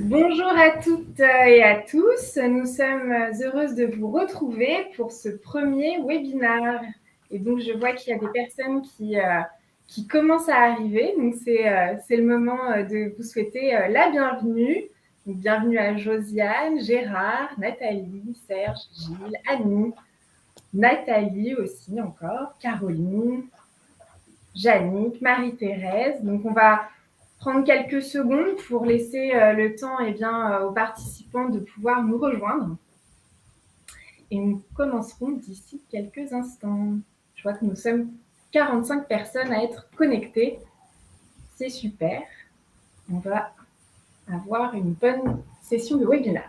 Bonjour à toutes et à tous. Nous sommes heureuses de vous retrouver pour ce premier webinaire. Et donc, je vois qu'il y a des personnes qui commencent à arriver. Donc, c'est le moment de vous souhaiter la bienvenue. Donc, bienvenue à Josiane, Gérard, Nathalie, Serge, Gilles, Annie, Nathalie aussi encore, Caroline, Jannick, Marie-Thérèse. Donc, on va prendre quelques secondes pour laisser le temps aux participants de pouvoir nous rejoindre. Et nous commencerons d'ici quelques instants. Je vois que nous sommes 45 personnes à être connectées. C'est super. On va avoir une bonne session de webinaire.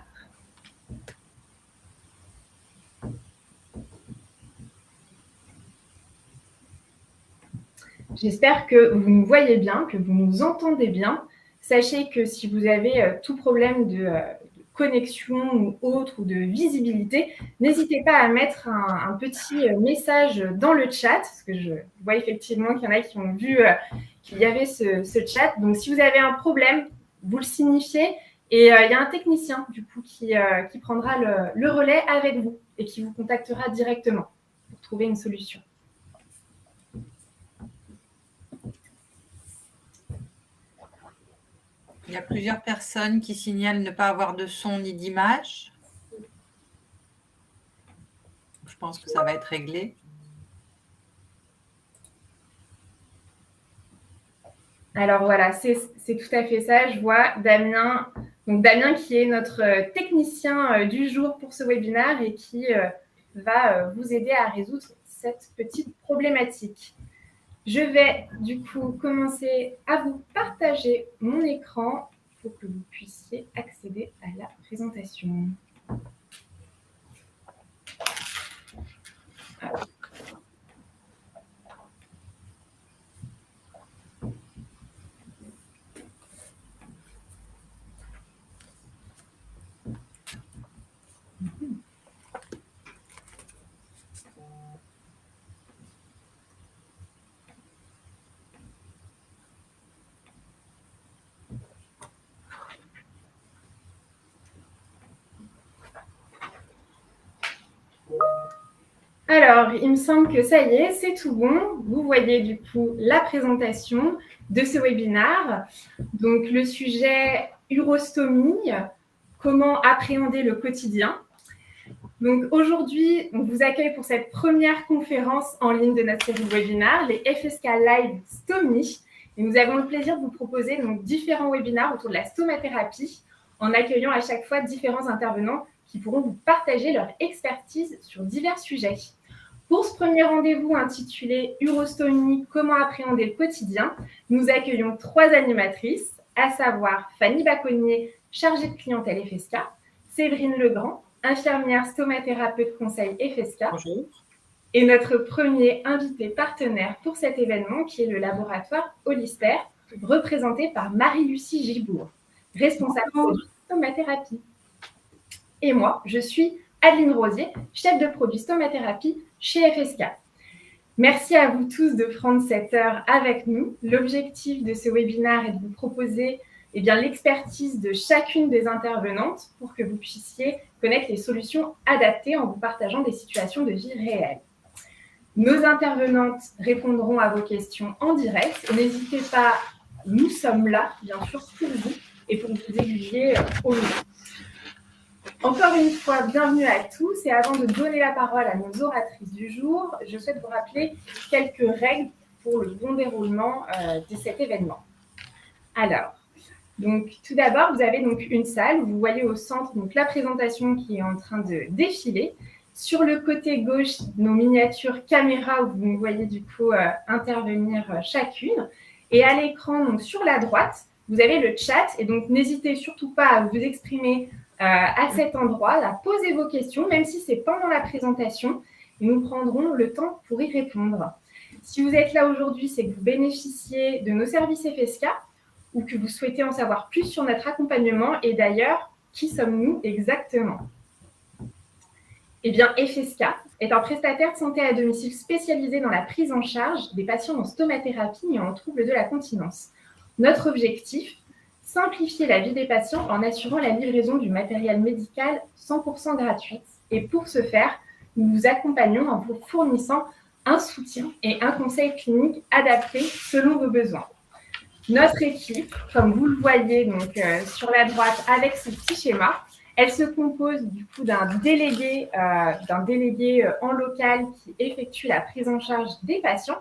J'espère que vous nous voyez bien, que vous nous entendez bien. Sachez que si vous avez tout problème de connexion ou autre, ou de visibilité, n'hésitez pas à mettre un petit message dans le chat, parce que je vois effectivement qu'il y en a qui ont vu qu'il y avait ce chat. Donc, si vous avez un problème, vous le signifiez, et il y a un technicien, du coup, qui prendra le relais avec vous et qui vous contactera directement pour trouver une solution. Il y a plusieurs personnes qui signalent ne pas avoir de son ni d'image. Je pense que ça va être réglé. Alors voilà, c'est tout à fait ça. Je vois Damien, donc Damien qui est notre technicien du jour pour ce webinaire et qui va vous aider à résoudre cette petite problématique. Je vais du coup commencer à vous partager mon écran pour que vous puissiez accéder à la présentation. Alors. Alors, il me semble que ça y est, c'est tout bon. Vous voyez du coup la présentation de ce webinaire. Donc, le sujet urostomie, comment appréhender le quotidien. Donc, aujourd'hui, on vous accueille pour cette première conférence en ligne de notre série de webinaires, les FSK Live Stomie. Et nous avons le plaisir de vous proposer donc différents webinaires autour de la stomathérapie en accueillant à chaque fois différents intervenants qui pourront vous partager leur expertise sur divers sujets. Pour ce premier rendez-vous intitulé Urostomie, comment appréhender le quotidien, nous accueillons 3 animatrices, à savoir Fanny Baconnier, chargée de clientèle FSK, Séverine Legrand, infirmière stomathérapeute conseil FSK. Bonjour. Et notre premier invité partenaire pour cet événement, qui est le laboratoire Holister, représenté par Marie-Lucie Gibourg, responsable de stomathérapie. Et moi, je suis Adeline Rosier, chef de produit stomathérapie chez FSK. Merci à vous tous de prendre cette heure avec nous. L'objectif de ce webinaire est de vous proposer l'expertise de chacune des intervenantes pour que vous puissiez connaître les solutions adaptées en vous partageant des situations de vie réelles. Nos intervenantes répondront à vos questions en direct. N'hésitez pas, nous sommes là, bien sûr, pour vous et pour vous aiguiller au mieux. Encore une fois, bienvenue à tous. Et avant de donner la parole à nos oratrices du jour, je souhaite vous rappeler quelques règles pour le bon déroulement de cet événement. Alors, donc, tout d'abord, vous avez donc une salle. Vous voyez au centre donc, la présentation qui est en train de défiler. Sur le côté gauche, nos miniatures caméras où vous nous voyez du coup intervenir chacune. Et à l'écran, donc sur la droite, vous avez le chat. Et donc, n'hésitez surtout pas à vous exprimer à cet endroit, à poser vos questions, même si c'est pendant la présentation. Et nous prendrons le temps pour y répondre. Si vous êtes là aujourd'hui, c'est que vous bénéficiez de nos services FSK ou que vous souhaitez en savoir plus sur notre accompagnement. Et d'ailleurs, qui sommes-nous exactement ? Eh bien, FSK est un prestataire de santé à domicile spécialisé dans la prise en charge des patients en stomathérapie et en troubles de la continence. Notre objectif, simplifier la vie des patients en assurant la livraison du matériel médical 100% gratuite. Et pour ce faire, nous vous accompagnons en vous fournissant un soutien et un conseil clinique adapté selon vos besoins. Notre équipe, comme vous le voyez donc, sur la droite avec ce petit schéma, elle se compose du coup d'un délégué en local qui effectue la prise en charge des patients,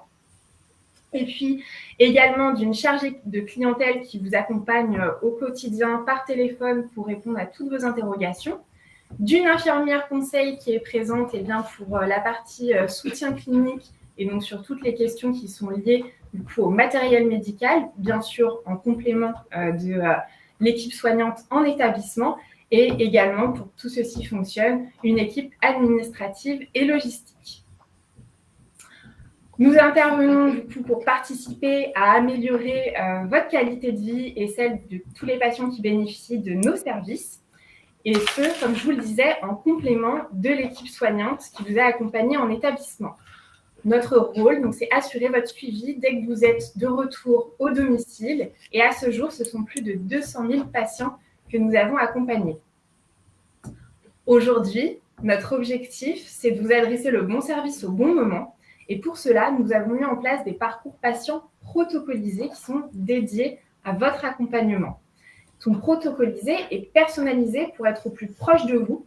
et puis également d'une chargée de clientèle qui vous accompagne au quotidien par téléphone pour répondre à toutes vos interrogations, d'une infirmière conseil qui est présente pour la partie soutien clinique et donc sur toutes les questions qui sont liées du coup, au matériel médical, bien sûr en complément de l'équipe soignante en établissement, et également, pour que tout ceci fonctionne, une équipe administrative et logistique. Nous intervenons du coup pour participer à améliorer votre qualité de vie et celle de tous les patients qui bénéficient de nos services. Et ce, comme je vous le disais, en complément de l'équipe soignante qui vous a accompagné en établissement. Notre rôle, donc, c'est assurer votre suivi dès que vous êtes de retour au domicile. Et à ce jour, ce sont plus de 200 000 patients que nous avons accompagnés. Aujourd'hui, notre objectif, c'est de vous adresser le bon service au bon moment. Et pour cela, nous avons mis en place des parcours patients protocolisés qui sont dédiés à votre accompagnement. Ils sont protocolisés et personnalisés pour être au plus proche de vous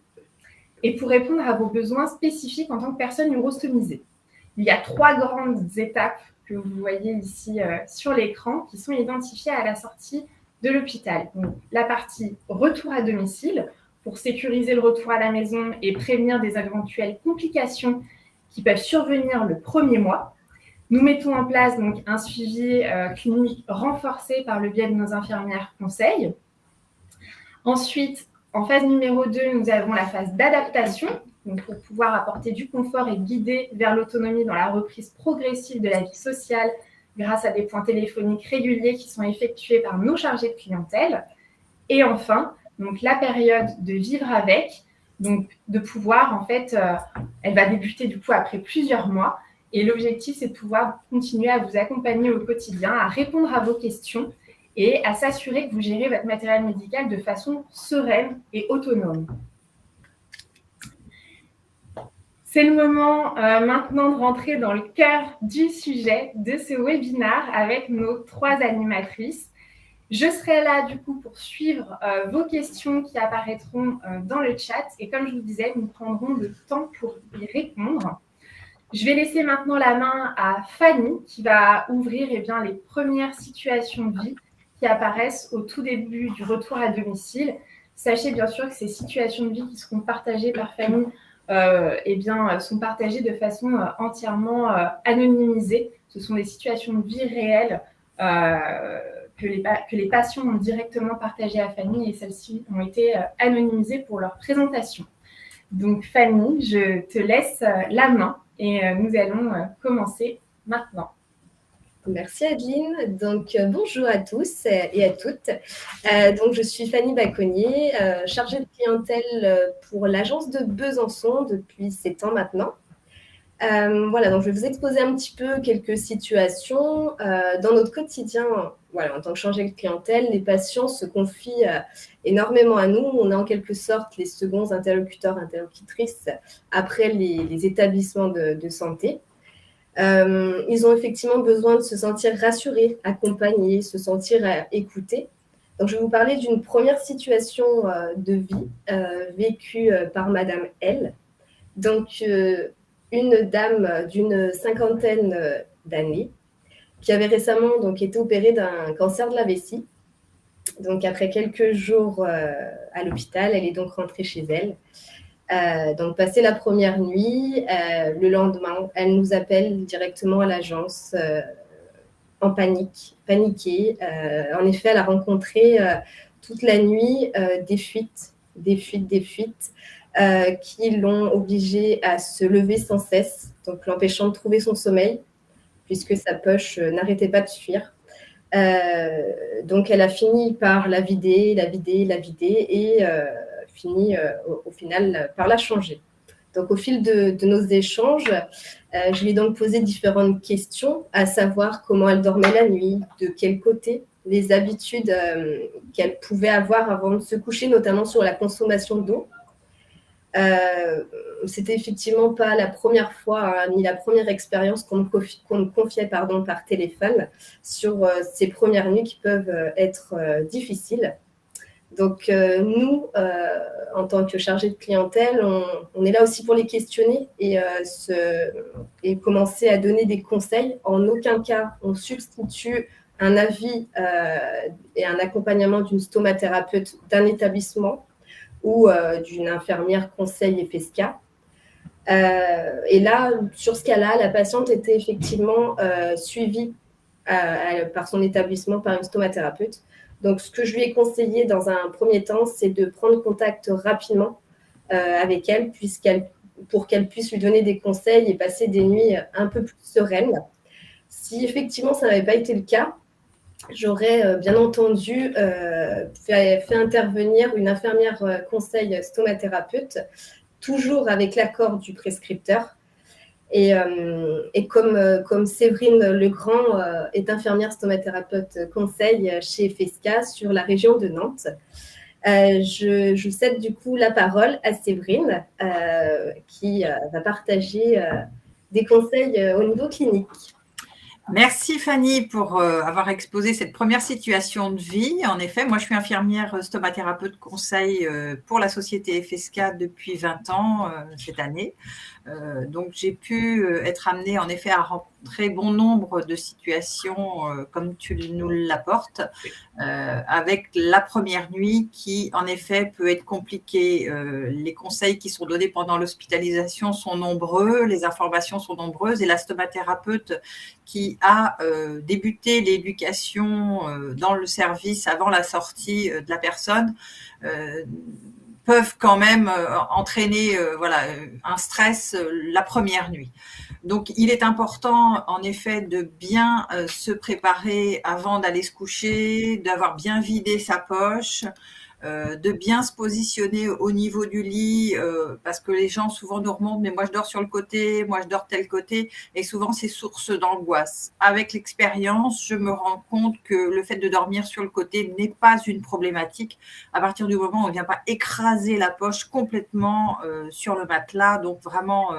et pour répondre à vos besoins spécifiques en tant que personne neurostomisée. Il y a 3 grandes étapes que vous voyez ici sur l'écran qui sont identifiées à la sortie de l'hôpital. Donc, la partie retour à domicile pour sécuriser le retour à la maison et prévenir des éventuelles complications qui peuvent survenir le premier mois. Nous mettons en place donc, un suivi clinique renforcé par le biais de nos infirmières conseils. Ensuite, en phase numéro 2, nous avons la phase d'adaptation, donc pour pouvoir apporter du confort et guider vers l'autonomie dans la reprise progressive de la vie sociale grâce à des points téléphoniques réguliers qui sont effectués par nos chargés de clientèle. Et enfin, donc la période de vivre avec, donc de pouvoir, en fait, elle va débuter du coup après plusieurs mois. Et l'objectif, c'est de pouvoir continuer à vous accompagner au quotidien, à répondre à vos questions et à s'assurer que vous gérez votre matériel médical de façon sereine et autonome. C'est le moment maintenant de rentrer dans le cœur du sujet de ce webinaire avec nos 3 animatrices. Je serai là du coup pour suivre vos questions qui apparaîtront dans le chat et comme je vous disais, nous prendrons le temps pour y répondre. Je vais laisser maintenant la main à Fanny qui va ouvrir les premières situations de vie qui apparaissent au tout début du retour à domicile. Sachez bien sûr que ces situations de vie qui seront partagées par Fanny sont partagées de façon entièrement anonymisée. Ce sont des situations de vie réelles que les patients ont directement partagées à Fanny et celles-ci ont été anonymisées pour leur présentation. Donc Fanny, je te laisse la main et nous allons commencer maintenant. Merci Adeline. Donc bonjour à tous et à toutes. Donc je suis Fanny Bacconnier, chargée de clientèle pour l'agence de Besançon depuis 7 ans maintenant. Voilà, donc je vais vous exposer un petit peu quelques situations. Dans notre quotidien, voilà, en tant que chargée de clientèle, les patients se confient énormément à nous. On est en quelque sorte les seconds interlocuteurs, interlocutrices après les établissements de santé. Ils ont effectivement besoin de se sentir rassurés, accompagnés, se sentir écoutés. Donc, je vais vous parler d'une première situation de vie vécue par Madame L. Donc, une dame d'une 50aine d'années qui avait récemment donc, été opérée d'un cancer de la vessie. Donc, après quelques jours à l'hôpital, elle est donc rentrée chez elle. Donc, passé la première nuit, le lendemain, elle nous appelle directement à l'agence en paniquée. En effet, elle a rencontré toute la nuit des fuites qui l'ont obligée à se lever sans cesse, donc l'empêchant de trouver son sommeil, puisque sa poche n'arrêtait pas de fuir. Donc, elle a fini par la vider et fini au final par la changer. Donc, au fil de nos échanges, je lui ai donc posé différentes questions, à savoir comment elle dormait la nuit, de quel côté, les habitudes qu'elle pouvait avoir avant de se coucher, notamment sur la consommation d'eau. C'était effectivement pas la première fois ni la première expérience qu'on me confiait par téléphone sur ces premières nuits qui peuvent être difficiles. Donc, nous, en tant que chargés de clientèle, on est là aussi pour les questionner et commencer à donner des conseils. En aucun cas, on substitue un avis et un accompagnement d'une stomathérapeute d'un établissement ou d'une infirmière conseil FSK. Et là, sur ce cas-là, la patiente était effectivement suivie par son établissement, par une stomathérapeute. Donc, ce que je lui ai conseillé dans un premier temps, c'est de prendre contact rapidement avec elle, pour qu'elle puisse lui donner des conseils et passer des nuits un peu plus sereines. Si effectivement ça n'avait pas été le cas, j'aurais bien entendu fait intervenir une infirmière conseil stomathérapeute, toujours avec l'accord du prescripteur. Et comme Séverine Legrand est infirmière stomathérapeute conseil chez FSK sur la région de Nantes, je cède du coup la parole à Séverine qui va partager des conseils au niveau clinique. Merci Fanny pour avoir exposé cette première situation de vie. En effet, moi je suis infirmière stomathérapeute conseil pour la société FSK depuis 20 ans cette année. Donc j'ai pu être amenée en effet à rencontrer bon nombre de situations comme tu nous l'apportes, avec la première nuit qui en effet peut être compliquée. Les conseils qui sont donnés pendant l'hospitalisation sont nombreux, les informations sont nombreuses et la stomathérapeute qui a débuté l'éducation dans le service avant la sortie de la personne peuvent quand même entraîner un stress la première nuit. Donc, il est important, en effet, de bien se préparer avant d'aller se coucher, d'avoir bien vidé sa poche, de bien se positionner au niveau du lit, parce que les gens souvent nous remontent, mais moi je dors sur le côté, moi je dors tel côté, et souvent c'est source d'angoisse. Avec l'expérience, je me rends compte que le fait de dormir sur le côté n'est pas une problématique à partir du moment où on ne vient pas écraser la poche complètement sur le matelas. Donc vraiment,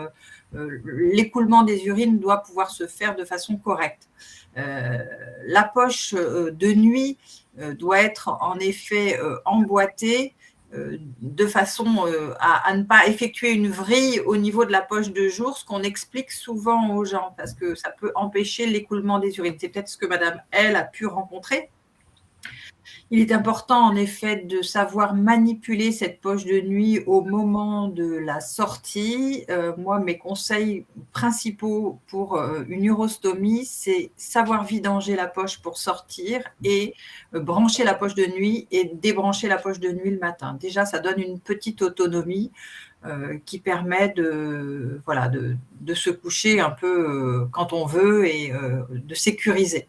l'écoulement des urines doit pouvoir se faire de façon correcte. La poche de nuit doit être en effet emboîtée de façon à ne pas effectuer une vrille au niveau de la poche de jour, ce qu'on explique souvent aux gens parce que ça peut empêcher l'écoulement des urines. C'est peut-être ce que Madame L a pu rencontrer. Il est important en effet de savoir manipuler cette poche de nuit au moment de la sortie. Moi, mes conseils principaux pour une urostomie, c'est savoir vidanger la poche pour sortir et brancher la poche de nuit et débrancher la poche de nuit le matin. Déjà, ça donne une petite autonomie qui permet de se coucher un peu quand on veut et de sécuriser.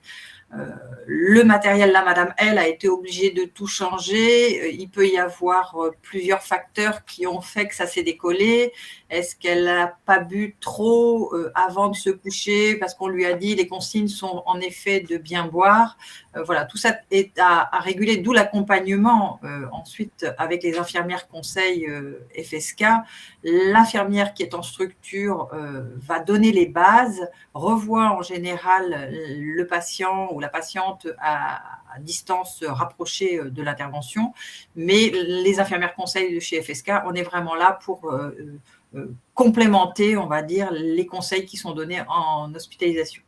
Le matériel, là, Madame L a été obligée de tout changer. Il peut y avoir plusieurs facteurs qui ont fait que ça s'est décollé. Est-ce qu'elle n'a pas bu trop avant de se coucher parce qu'on lui a dit les consignes sont en effet de bien boire. Voilà, tout ça est à réguler, d'où l'accompagnement ensuite avec les infirmières conseil FSK. L'infirmière qui est en structure va donner les bases, revoit en général le patient ou la patiente à distance rapprochée de l'intervention, mais les infirmières conseil de chez FSK, on est vraiment là pour complémenter, on va dire, les conseils qui sont donnés en hospitalisation.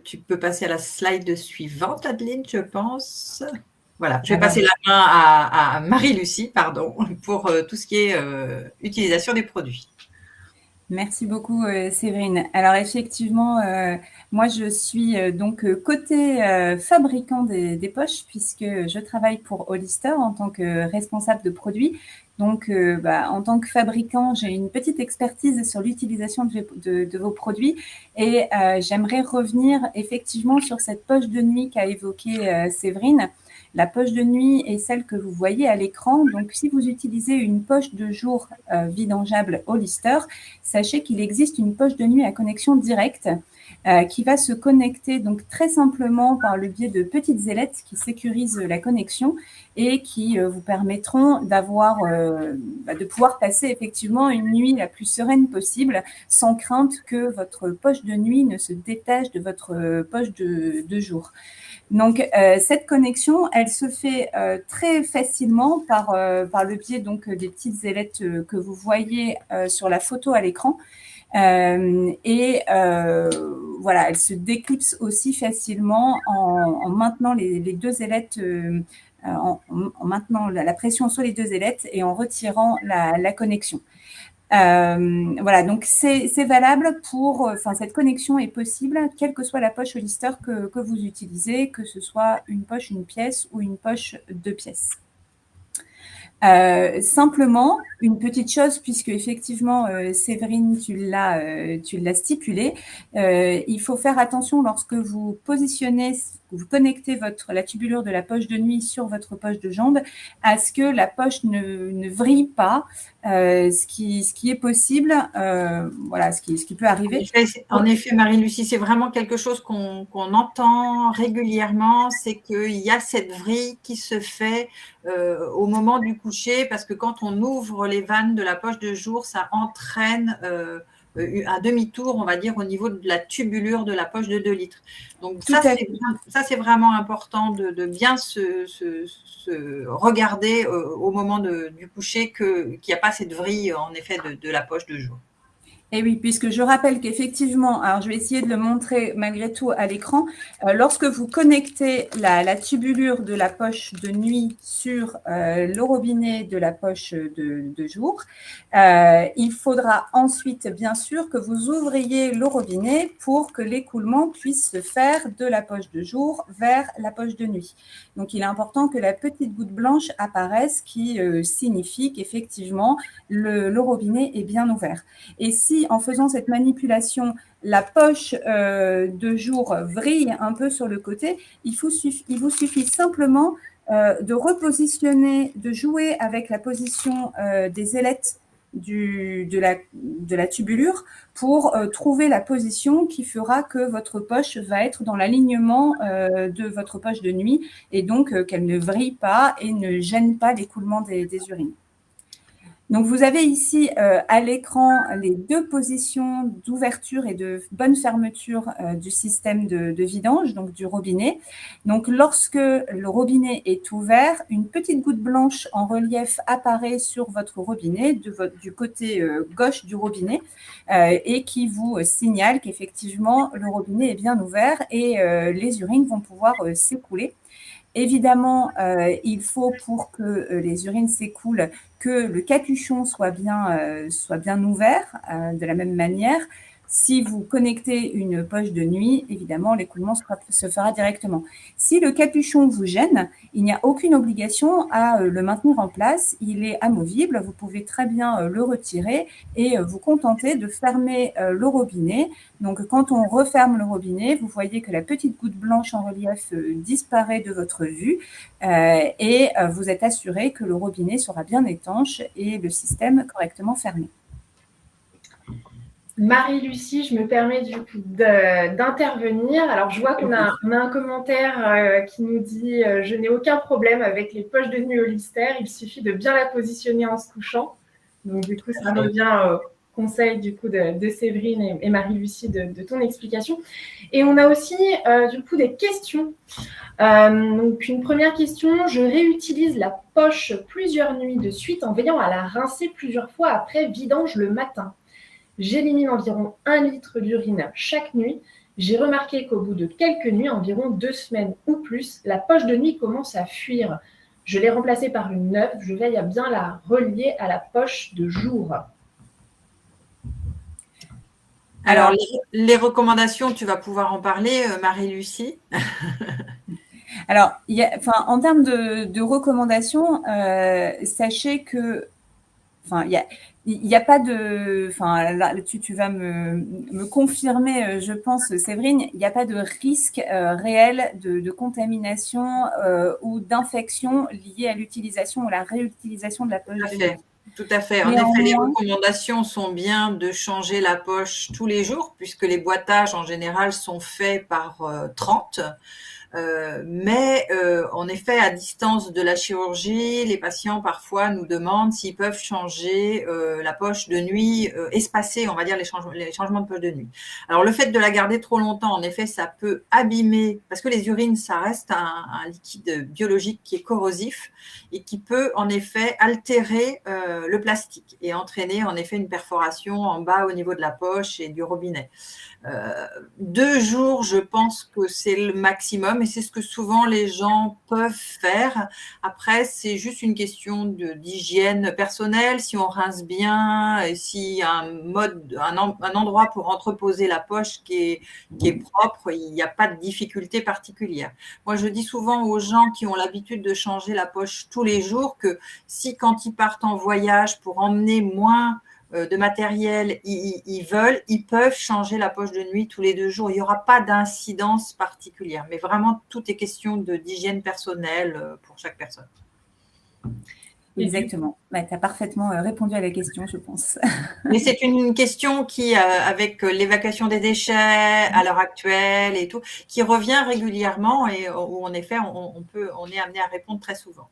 Tu peux passer à la slide suivante, Adeline, je pense. Voilà, je vais passer la main à Marie-Lucie, pardon, pour tout ce qui est utilisation des produits. Merci beaucoup, Séverine. Alors, effectivement, moi, je suis donc côté fabricant des poches, puisque je travaille pour Hollister en tant que responsable de produits. Donc, en tant que fabricant, j'ai une petite expertise sur l'utilisation de vos produits et j'aimerais revenir effectivement sur cette poche de nuit qu'a évoquée Séverine. La poche de nuit est celle que vous voyez à l'écran. Donc, si vous utilisez une poche de jour vidangeable Hollister, sachez qu'il existe une poche de nuit à connexion directe qui va se connecter donc très simplement par le biais de petites ailettes qui sécurisent la connexion et qui vous permettront de pouvoir passer effectivement une nuit la plus sereine possible sans crainte que votre poche de nuit ne se détache de votre poche de jour. Donc, cette connexion, elle se fait très facilement par le biais donc des petites ailettes que vous voyez sur la photo à l'écran. Voilà, elle se déclipse aussi facilement en maintenant les deux ailettes, en maintenant la pression sur les deux ailettes et en retirant la connexion. Voilà, donc c'est valable cette connexion est possible, quelle que soit la poche Hollister que vous utilisez, que ce soit une poche, une pièce ou une poche deux pièces. Simplement, une petite chose, puisque effectivement, Séverine, tu l'as stipulé, il faut faire attention lorsque vous connectez la tubulure de la poche de nuit sur votre poche de jambe, à ce que la poche ne vrille pas, ce qui est possible, voilà, ce qui peut arriver. En effet, Marie-Lucie, c'est vraiment quelque chose qu'on entend régulièrement, c'est qu'il y a cette vrille qui se fait au moment du coucher, parce que quand on ouvre les vannes de la poche de jour, ça entraîne un demi-tour, on va dire, au niveau de la tubulure de la poche de 2 litres. Donc ça, c'est vraiment important de bien se regarder au moment du coucher qu'il n'y a pas cette vrille, en effet, de la poche de jour. Et oui, puisque je rappelle qu'effectivement, alors je vais essayer de le montrer malgré tout à l'écran, lorsque vous connectez la tubulure de la poche de nuit sur le robinet de la poche de jour, il faudra ensuite, bien sûr, que vous ouvriez le robinet pour que l'écoulement puisse se faire de la poche de jour vers la poche de nuit. Donc, il est important que la petite goutte blanche apparaisse qui signifie qu'effectivement, le robinet est bien ouvert. Et si, en faisant cette manipulation, la poche de jour vrille un peu sur le côté, il vous suffit simplement de repositionner, de jouer avec la position des ailettes de la tubulure pour trouver la position qui fera que votre poche va être dans l'alignement de votre poche de nuit et donc qu'elle ne vrille pas et ne gêne pas l'écoulement des urines. Donc, vous avez ici à l'écran les 2 positions d'ouverture et de bonne fermeture du système de vidange, donc du robinet. Donc, lorsque le robinet est ouvert, une petite goutte blanche en relief apparaît sur votre robinet, du côté gauche du robinet, et qui vous signale qu'effectivement, le robinet est bien ouvert et les urines vont pouvoir s'écouler. Évidemment, il faut pour que les urines s'écoulent que le capuchon soit bien ouvert de la même manière. Si vous connectez une poche de nuit, évidemment, l'écoulement se fera directement. Si le capuchon vous gêne, il n'y a aucune obligation à le maintenir en place. Il est amovible, vous pouvez très bien le retirer et vous contenter de fermer le robinet. Donc, quand on referme le robinet, vous voyez que la petite goutte blanche en relief disparaît de votre vue et vous êtes assuré que le robinet sera bien étanche et le système correctement fermé. Marie-Lucie, je me permets du coup d'intervenir. Alors, je vois qu'on a un commentaire qui nous dit « Je n'ai aucun problème avec les poches de nuit Hollister, il suffit de bien la positionner en se couchant. » Donc, du coup, ça revient au conseil du coup de Séverine et Marie-Lucie de ton explication. Et on a aussi du coup des questions. Donc, une première question, je réutilise la poche plusieurs nuits de suite en veillant à la rincer plusieurs fois après vidange le matin. J'élimine environ 1 litre d'urine chaque nuit. J'ai remarqué qu'au bout de quelques nuits, environ 2 semaines ou plus, la poche de nuit commence à fuir. Je l'ai remplacée par une neuve. Je veille à bien la relier à la poche de jour. Alors, les recommandations, tu vas pouvoir en parler, Marie-Lucie. Alors, en termes de recommandations, sachez que il n'y a pas de, là, tu vas me confirmer, je pense, Séverine, il n'y a pas de risque réel de contamination ou d'infection liée à l'utilisation ou la réutilisation de la poche de nuit. Tout à fait. En effet, les recommandations sont bien de changer la poche tous les jours, puisque les boîtages en général sont faits par 30. Mais en effet, à distance de la chirurgie, les patients parfois nous demandent s'ils peuvent changer la poche de nuit, espacer, on va dire, les changements de poche de nuit. Alors, le fait de la garder trop longtemps, en effet, ça peut abîmer, parce que les urines, ça reste un liquide biologique qui est corrosif et qui peut, en effet, altérer le plastique et entraîner, en effet, une perforation en bas au niveau de la poche et du robinet. 2 jours, je pense que c'est le maximum et c'est ce que souvent les gens peuvent faire. Après, c'est juste une question d'hygiène personnelle. Si on rince bien, et s'il y a un endroit pour entreposer la poche qui est propre, il n'y a pas de difficulté particulière. Moi, je dis souvent aux gens qui ont l'habitude de changer la poche tous les jours que si quand ils partent en voyage pour emmener moins de matériel, ils peuvent changer la poche de nuit tous les 2 jours. Il n'y aura pas d'incidence particulière, mais vraiment, tout est question d'hygiène personnelle pour chaque personne. Exactement. Bah, tu as parfaitement répondu à la question, je pense. Mais c'est une question qui, avec l'évacuation des déchets à l'heure actuelle et tout, qui revient régulièrement et où, en effet, on est amené à répondre très souvent.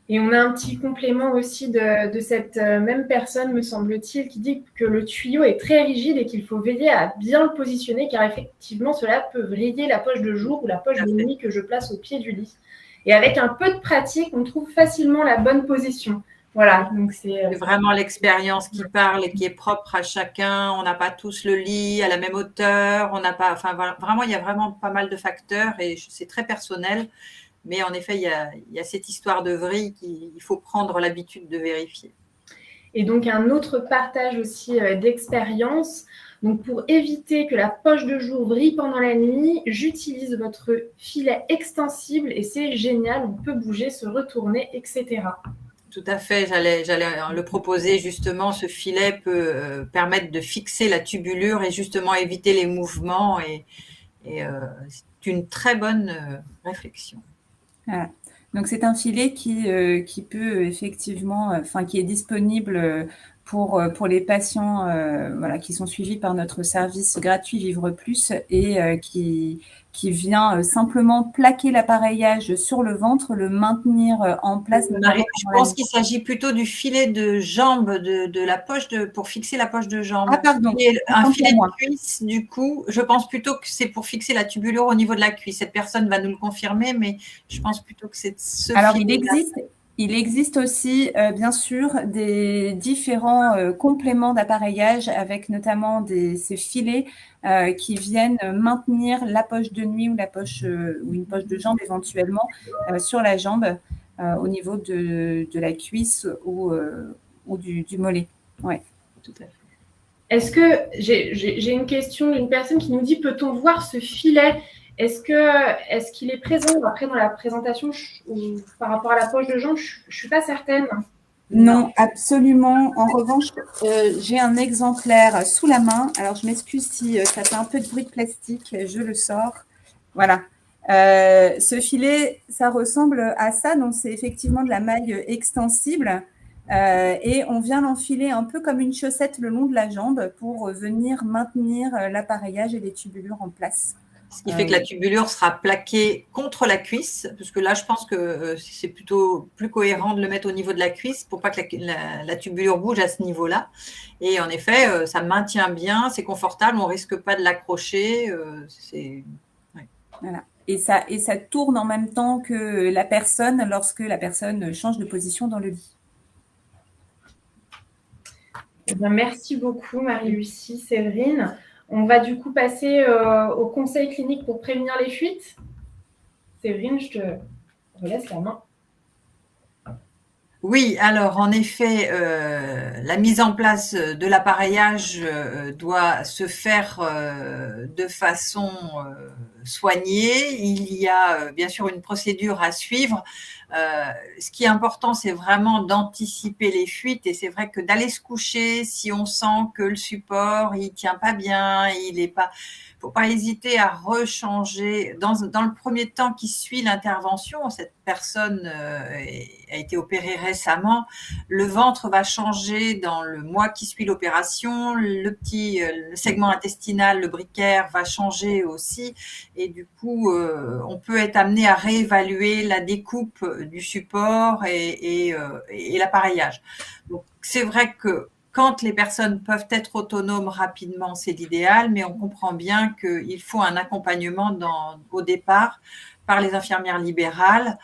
Et on a un petit complément aussi de cette même personne, me semble-t-il, qui dit que le tuyau est très rigide et qu'il faut veiller à bien le positionner, car effectivement, cela peut vriller la poche de jour ou la poche de nuit que je place au pied du lit. Et avec un peu de pratique, on trouve facilement la bonne position. Voilà, donc c'est vraiment l'expérience qui parle et qui est propre à chacun. On n'a pas tous le lit à la même hauteur. On n'a pas, enfin, vraiment, il y a vraiment pas mal de facteurs et c'est très personnel. Mais en effet, il y a cette histoire de vrille qu'il faut prendre l'habitude de vérifier. Et donc, un autre partage aussi d'expérience. Donc, pour éviter que la poche de jour vrille pendant la nuit, j'utilise votre filet extensible et c'est génial. On peut bouger, se retourner, etc. Tout à fait. J'allais le proposer justement. Ce filet peut permettre de fixer la tubulure et justement éviter les mouvements. Et c'est une très bonne réflexion. Voilà. Donc, c'est un filet qui peut effectivement, qui est disponible pour les patients voilà, qui sont suivis par notre service gratuit Vivre Plus et qui vient simplement plaquer l'appareillage sur le ventre, le maintenir en place. Marie, je pense qu'il s'agit plutôt du filet de jambe de la poche pour fixer la poche de jambe. Ah, pardon. Un filet de cuisse, du coup, je pense plutôt que c'est pour fixer la tubulure au niveau de la cuisse. Cette personne va nous le confirmer, mais je pense plutôt que c'est ce Alors, filet. il existe aussi, bien sûr, des différents compléments d'appareillage avec notamment ces filets qui viennent maintenir la poche de nuit ou une poche de jambe éventuellement sur la jambe au niveau de la cuisse ou du mollet. Ouais. Tout à fait. Est-ce que j'ai une question d'une personne qui nous dit, peut-on voir ce filet ? Est-ce qu'il est présent après dans la présentation ou par rapport à la poche de jambe? Je ne suis pas certaine. Non, absolument. En revanche, j'ai un exemplaire sous la main. Alors, je m'excuse si ça fait un peu de bruit de plastique. Je le sors. Voilà. Ce filet, ça ressemble à ça. Donc, c'est effectivement de la maille extensible. Et on vient l'enfiler un peu comme une chaussette le long de la jambe pour venir maintenir l'appareillage et les tubulures en place. Ce qui fait que la tubulure sera plaquée contre la cuisse, parce que là, je pense que c'est plutôt plus cohérent de le mettre au niveau de la cuisse pour pas que la tubulure bouge à ce niveau-là. Et en effet, ça maintient bien, c'est confortable, on risque pas de l'accrocher. Ouais. Voilà. Et ça tourne en même temps que la personne lorsque la personne change de position dans le lit. Eh bien, merci beaucoup, Marie-Lucie, Séverine. On va du coup passer au conseil clinique pour prévenir les fuites. Séverine, je te laisse la main. Oui, alors en effet, la mise en place de l'appareillage doit se faire de façon soignée. Il y a bien sûr une procédure à suivre. Ce qui est important, c'est vraiment d'anticiper les fuites. Et c'est vrai que d'aller se coucher, si on sent que le support, il tient pas bien, il est pas, faut pas hésiter à rechanger. Dans le premier temps qui suit l'intervention, cette personne a été opérée récemment, le ventre va changer dans le mois qui suit l'opération, le segment intestinal, le briquaire va changer aussi, et du coup, on peut être amené à réévaluer la découpe du support et l'appareillage. Donc, c'est vrai que quand les personnes peuvent être autonomes rapidement, c'est l'idéal, mais on comprend bien qu'il faut un accompagnement au départ par les infirmières libérales,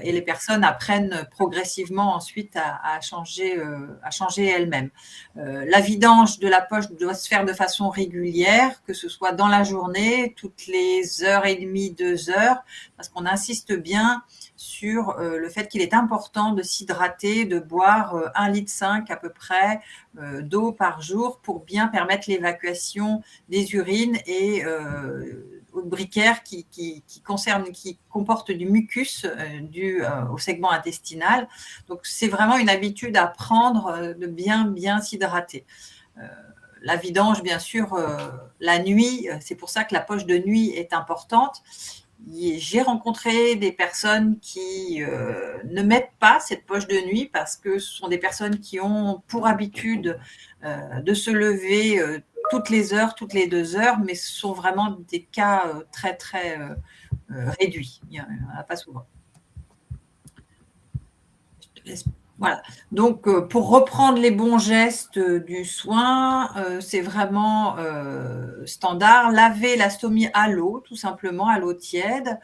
et les personnes apprennent progressivement ensuite à changer elles-mêmes. La vidange de la poche doit se faire de façon régulière, que ce soit dans la journée, toutes les heures et demie, 2 heures, parce qu'on insiste bien sur le fait qu'il est important de s'hydrater, de boire 1,5 litre à peu près d'eau par jour pour bien permettre l'évacuation des urines et briquaire qui comporte du mucus dû au segment intestinal. Donc, c'est vraiment une habitude à prendre de bien s'hydrater. La vidange, bien sûr, la nuit, c'est pour ça que la poche de nuit est importante. J'ai rencontré des personnes qui ne mettent pas cette poche de nuit parce que ce sont des personnes qui ont pour habitude de se lever toutes les heures, toutes les 2 heures, mais ce sont vraiment des cas très réduits. Il n'y en a pas souvent. Je te laisse. Voilà. Donc, pour reprendre les bons gestes du soin, c'est vraiment standard. Laver la stomie à l'eau, tout simplement, à l'eau tiède.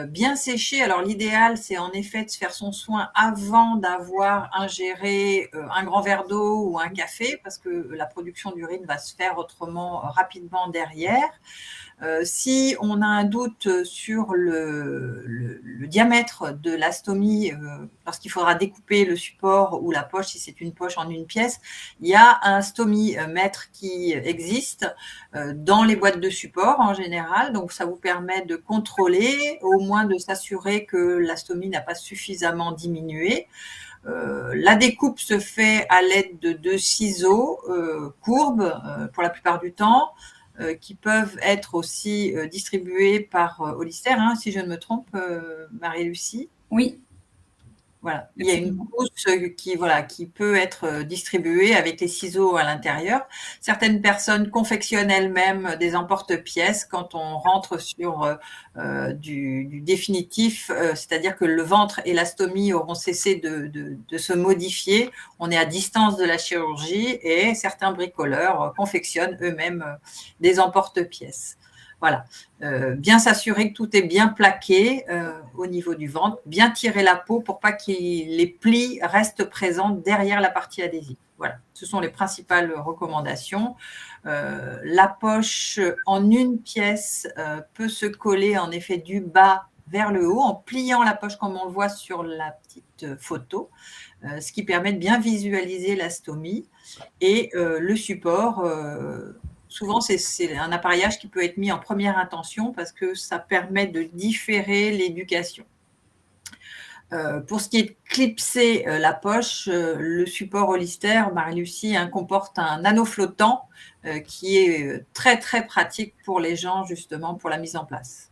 Bien sécher. Alors, l'idéal, c'est en effet de se faire son soin avant d'avoir ingéré un grand verre d'eau ou un café, parce que la production d'urine va se faire autrement rapidement derrière. Si on a un doute sur le diamètre de la stomie, lorsqu'il faudra découper le support ou la poche, si c'est une poche en une pièce, il y a un stomimètre qui existe dans les boîtes de support en général. Donc, ça vous permet de contrôler, au moins de s'assurer que la stomie n'a pas suffisamment diminué. La découpe se fait à l'aide de 2 ciseaux courbes pour la plupart du temps, qui peuvent être aussi distribués par Hollister, hein, si je ne me trompe, Marie-Lucie. Oui. Voilà. Il y a une housse qui peut être distribuée avec les ciseaux à l'intérieur. Certaines personnes confectionnent elles-mêmes des emporte-pièces quand on rentre sur du définitif, c'est-à-dire que le ventre et la stomie auront cessé de se modifier. On est à distance de la chirurgie et certains bricoleurs confectionnent eux-mêmes des emporte-pièces. Voilà, bien s'assurer que tout est bien plaqué au niveau du ventre, bien tirer la peau pour pas que les plis restent présents derrière la partie adhésive. Voilà, ce sont les principales recommandations. La poche en une pièce peut se coller en effet du bas vers le haut en pliant la poche comme on le voit sur la petite photo, ce qui permet de bien visualiser la stomie et le support. Souvent, c'est un appareillage qui peut être mis en première intention parce que ça permet de différer l'éducation. Pour ce qui est de clipser la poche, le support Hollister, Marie-Lucie, comporte un anneau flottant qui est très pratique pour les gens, justement, pour la mise en place.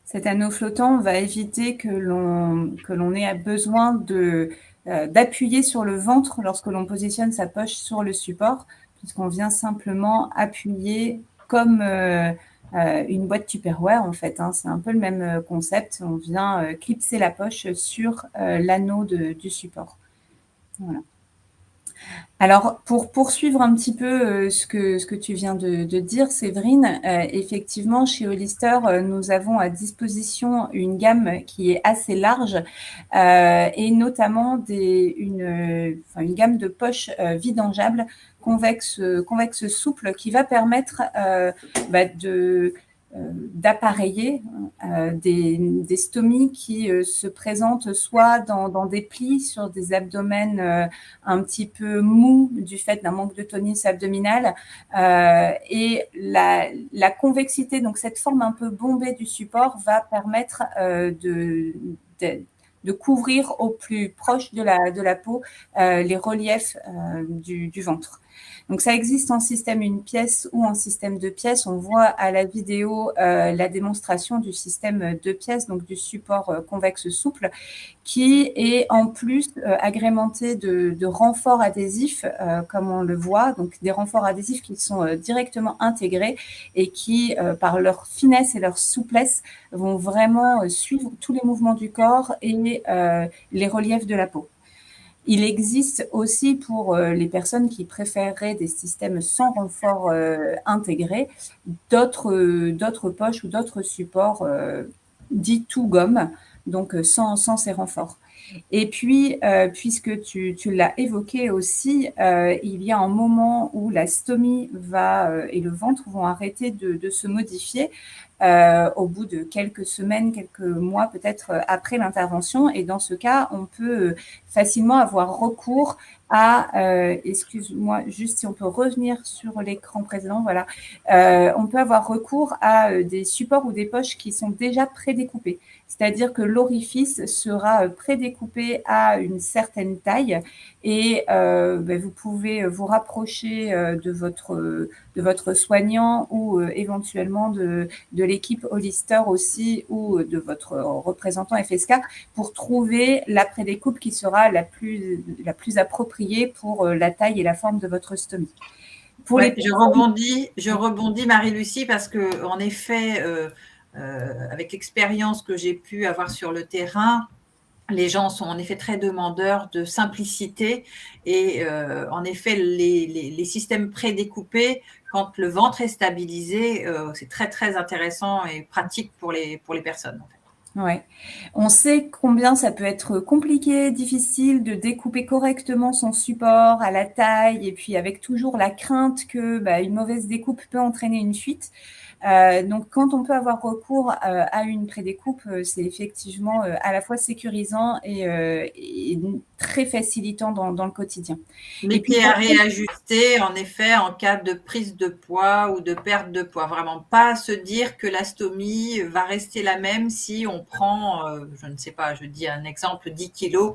Cet anneau flottant va éviter que l'on ait besoin d'appuyer sur le ventre lorsque l'on positionne sa poche sur le support, puisqu'on vient simplement appuyer comme une boîte Tupperware en fait. Hein. C'est un peu le même concept. On vient clipser la poche sur l'anneau du support. Voilà. Alors, pour poursuivre un petit peu ce que tu viens de dire, Séverine, effectivement, chez Hollister, nous avons à disposition une gamme qui est assez large et notamment une gamme de poches vidangeables convexes souples qui va permettre d'appareiller des stomies qui se présentent soit dans des plis sur des abdomens un petit peu mous du fait d'un manque de tonus abdominal et la convexité, donc cette forme un peu bombée du support va permettre de couvrir au plus proche de la peau les reliefs du ventre. Donc, ça existe en système une pièce ou en système deux pièces. On voit à la vidéo la démonstration du système deux pièces, donc du support convexe souple, qui est en plus agrémenté de renforts adhésifs, comme on le voit, donc des renforts adhésifs qui sont directement intégrés et qui, par leur finesse et leur souplesse, vont vraiment suivre tous les mouvements du corps et les reliefs de la peau. Il existe aussi pour les personnes qui préféreraient des systèmes sans renfort intégré, d'autres poches ou d'autres supports dits tout gomme, donc sans ces renforts. Et puis, puisque tu l'as évoqué aussi, il y a un moment où la stomie et le ventre vont arrêter de se modifier au bout de quelques semaines, quelques mois peut-être après l'intervention. Et dans ce cas, on peut facilement avoir recours à, excuse-moi, juste si on peut revenir sur l'écran précédent, voilà, on peut avoir recours à des supports ou des poches qui sont déjà prédécoupés. C'est-à-dire que l'orifice sera prédécoupé à une certaine taille et vous pouvez vous rapprocher de votre soignant ou éventuellement de l'équipe Hollister aussi ou de votre représentant FSK pour trouver la prédécoupe qui sera la plus appropriée pour la taille et la forme de votre stomie. Je rebondis Marie-Lucie, parce que en effet, avec l'expérience que j'ai pu avoir sur le terrain, les gens sont en effet très demandeurs de simplicité et en effet, les systèmes prédécoupés, quand le ventre est stabilisé, c'est très, très intéressant et pratique pour les personnes. En fait. Ouais. On sait combien ça peut être compliqué, difficile de découper correctement son support à la taille et puis avec toujours la crainte que une mauvaise découpe peut entraîner une fuite. Donc, quand on peut avoir recours à une prédécoupe, c'est effectivement à la fois sécurisant et très facilitant dans le quotidien. Mais qui est à réajuster, en effet, en cas de prise de poids ou de perte de poids. Vraiment pas se dire que la stomie va rester la même si on prend, je ne sais pas, je dis un exemple, 10 kilos.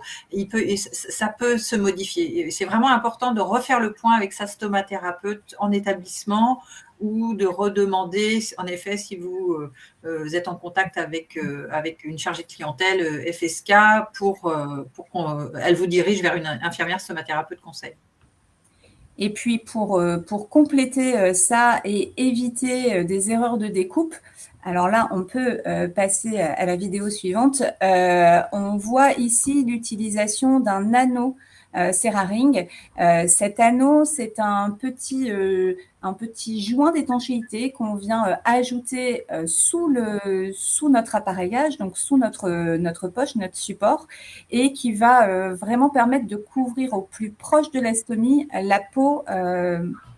Ça peut se modifier. C'est vraiment important de refaire le point avec sa stomathérapeute en établissement, ou de redemander, en effet, si vous êtes en contact avec une chargée de clientèle FSK pour qu'elle vous dirige vers une infirmière stomathérapeute conseil. Et puis, pour compléter ça et éviter des erreurs de découpe, alors là, on peut passer à la vidéo suivante. On voit ici l'utilisation d'un anneau CeraRing. Cet anneau, c'est un petit joint d'étanchéité qu'on vient ajouter sous notre appareillage, donc sous notre poche, notre support, et qui va vraiment permettre de couvrir au plus proche de la stomie la peau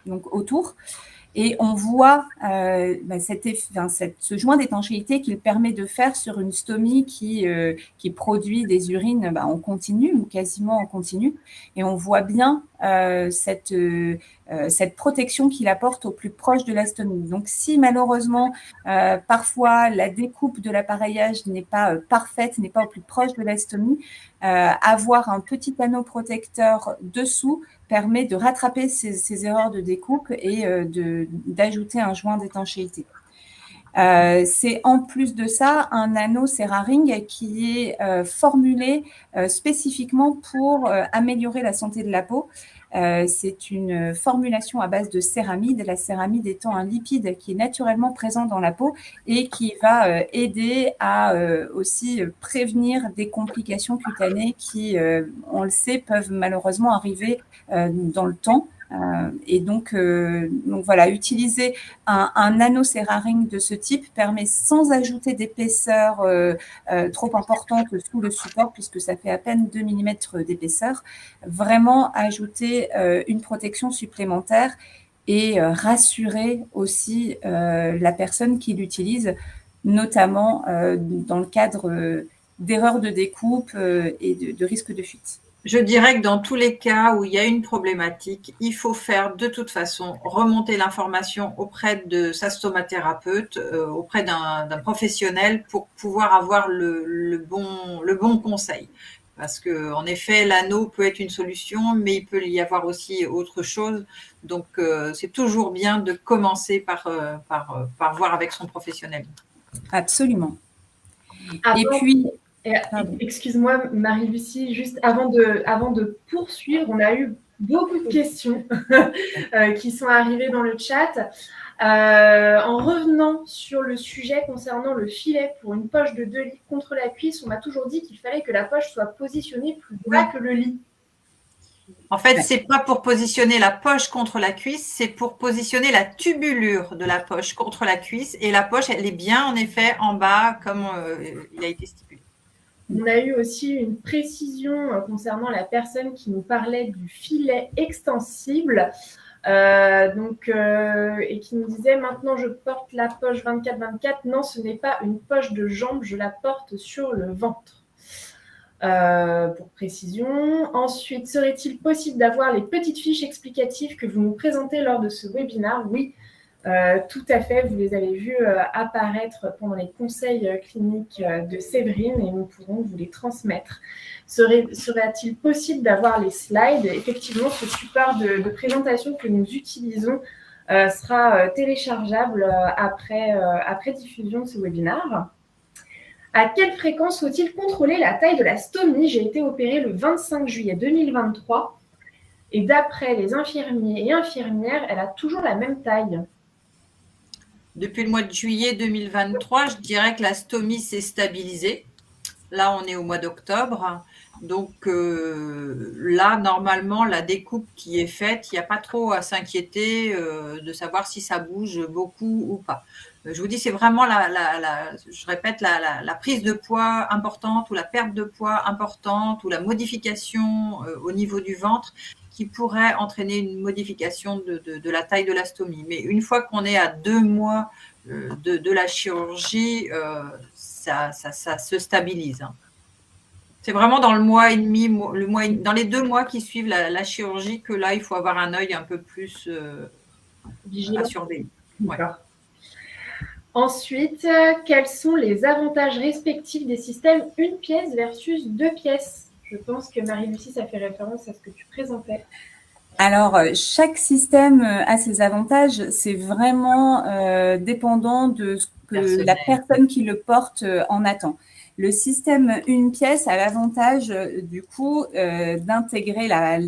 donc autour. Et on voit ce joint d'étanchéité qu'il permet de faire sur une stomie qui produit des urines en continu ou quasiment en continu. Et on voit bien cette protection qu'il apporte au plus proche de la stomie. Donc, si malheureusement, parfois, la découpe de l'appareillage n'est pas parfaite, n'est pas au plus proche de la stomie, avoir un petit anneau protecteur dessous permet de rattraper ces erreurs de découpe et d'ajouter un joint d'étanchéité. C'est en plus de ça un anneau CeraRing qui est formulé spécifiquement pour améliorer la santé de la peau. C'est une formulation à base de céramide, la céramide étant un lipide qui est naturellement présent dans la peau et qui va aider à aussi prévenir des complications cutanées qui, on le sait, peuvent malheureusement arriver dans le temps. Et donc voilà, utiliser un anneau CeraRing de ce type permet, sans ajouter d'épaisseur trop importante sous le support, puisque ça fait à peine 2 mm d'épaisseur, vraiment ajouter une protection supplémentaire et rassurer aussi la personne qui l'utilise, notamment dans le cadre d'erreurs de découpe et de risque de fuite. Je dirais que dans tous les cas où il y a une problématique, il faut faire de toute façon remonter l'information auprès de sa stomathérapeute, auprès d'un professionnel pour pouvoir avoir le bon conseil. Parce que, en effet, l'anneau peut être une solution, mais il peut y avoir aussi autre chose. Donc, c'est toujours bien de commencer par voir avec son professionnel. Absolument. Et puis, excuse-moi Marie-Lucie, juste avant de poursuivre, on a eu beaucoup de questions qui sont arrivées dans le chat. En revenant sur le sujet concernant le filet pour une poche de 2 livres contre la cuisse, on m'a toujours dit qu'il fallait que la poche soit positionnée plus bas que le lit. En fait, c'est pas pour positionner la poche contre la cuisse, c'est pour positionner la tubulure de la poche contre la cuisse. Et la poche, elle est bien, en effet, en bas, comme il a été stipulé. On a eu aussi une précision concernant la personne qui nous parlait du filet extensible. Et qui nous disait maintenant je porte la poche 24-24. Non, ce n'est pas une poche de jambe, je la porte sur le ventre. Pour précision. Ensuite, serait-il possible d'avoir les petites fiches explicatives que vous nous présentez lors de ce webinaire? Oui, tout à fait. Vous les avez vues apparaître pendant les conseils cliniques de Séverine et nous pourrons vous les transmettre. Serait-il possible d'avoir les slides? Effectivement, ce support de présentation que nous utilisons sera téléchargeable après diffusion de ce webinaire. À quelle fréquence faut-il contrôler la taille de la stomie? J'ai été opérée le 25 juillet 2023 et d'après les infirmiers et infirmières, elle a toujours la même taille. Depuis le mois de juillet 2023, je dirais que la stomie s'est stabilisée. Là, on est au mois d'octobre. Donc là, normalement, la découpe qui est faite, il n'y a pas trop à s'inquiéter de savoir si ça bouge beaucoup ou pas. Je vous dis, c'est vraiment je répète, la prise de poids importante ou la perte de poids importante ou la modification au niveau du ventre qui pourrait entraîner une modification de la taille de la stomie. Mais une fois qu'on est à 2 mois de la chirurgie, ça se stabilise. C'est vraiment dans le mois et demi, dans les 2 mois qui suivent la chirurgie que là, il faut avoir un œil un peu plus à surveiller. Ouais. Ensuite, quels sont les avantages respectifs des systèmes 1 pièce versus 2 pièces? Je pense que Marie-Lucie, ça fait référence à ce que tu présentais. Alors, chaque système a ses avantages. C'est vraiment dépendant de ce que la personne qui le porte en attend. Le système 1 pièce a l'avantage, du coup, d'intégrer la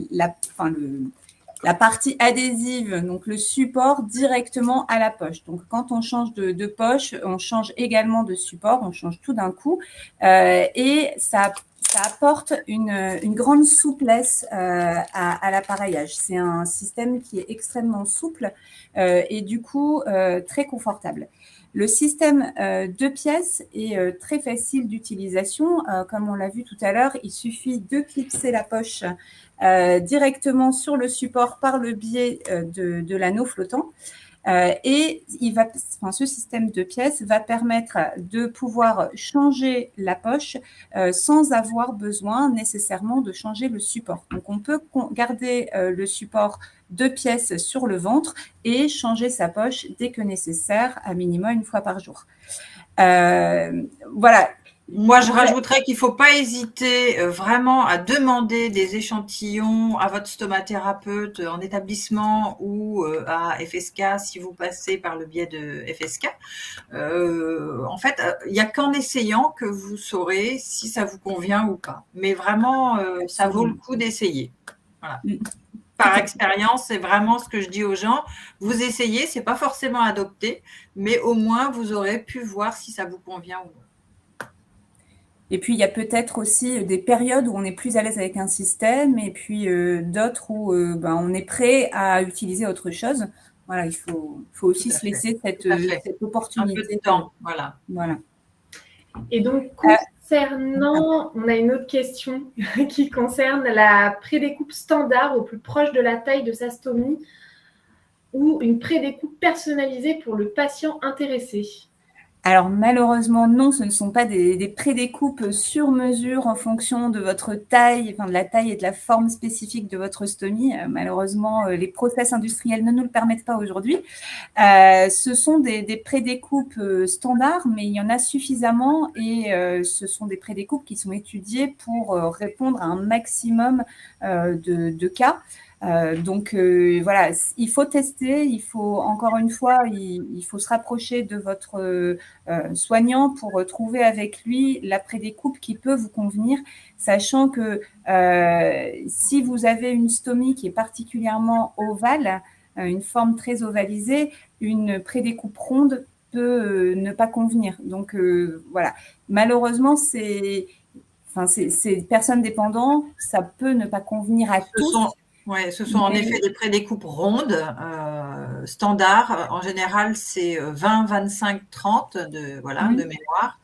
partie adhésive, donc le support, directement à la poche. Donc, quand on change de poche, on change également de support, on change tout d'un coup. Et ça apporte une grande souplesse à l'appareillage. C'est un système qui est extrêmement souple et du coup très confortable. Le système 2 pièces est très facile d'utilisation. Comme on l'a vu tout à l'heure, il suffit de clipser la poche directement sur le support par le biais de l'anneau flottant. Et ce système 2 pièces va permettre de pouvoir changer la poche sans avoir besoin nécessairement de changer le support. Donc, on peut garder le support 2 pièces sur le ventre et changer sa poche dès que nécessaire, à minima 1 fois par jour. Voilà. Moi, je rajouterais qu'il ne faut pas hésiter vraiment à demander des échantillons à votre stomathérapeute en établissement ou à FSK si vous passez par le biais de FSK. En fait, il n'y a qu'en essayant que vous saurez si ça vous convient ou pas. Mais vraiment, ça vaut le coup d'essayer. Voilà. Par expérience, c'est vraiment ce que je dis aux gens. Vous essayez, ce n'est pas forcément adopté, mais au moins, vous aurez pu voir si ça vous convient ou non. Et puis, il y a peut-être aussi des périodes où on est plus à l'aise avec un système et puis d'autres où on est prêt à utiliser autre chose. Voilà, il faut aussi se laisser cette opportunité. Un peu de temps, voilà. Et donc, concernant, on a une autre question qui concerne la prédécoupe standard au plus proche de la taille de sa stomie ou une prédécoupe personnalisée pour le patient intéressé. Alors malheureusement non, ce ne sont pas des prédécoupes sur mesure en fonction de votre taille, enfin de la taille et de la forme spécifique de votre stomie. Malheureusement, les process industriels ne nous le permettent pas aujourd'hui. Ce sont des prédécoupes standards, mais il y en a suffisamment et ce sont des prédécoupes qui sont étudiées pour répondre à un maximum de cas. Donc voilà, il faut tester, il faut encore une fois, il faut se rapprocher de votre soignant pour trouver avec lui la prédécoupe qui peut vous convenir, sachant que si vous avez une stomie qui est particulièrement ovale, une forme très ovalisée, une prédécoupe ronde peut ne pas convenir. Donc voilà, malheureusement c'est personne dépendant, ça peut ne pas convenir à tous. Ce sont en effet des prédécoupes rondes, standards. En général, c'est 20, 25, 30 de mémoire.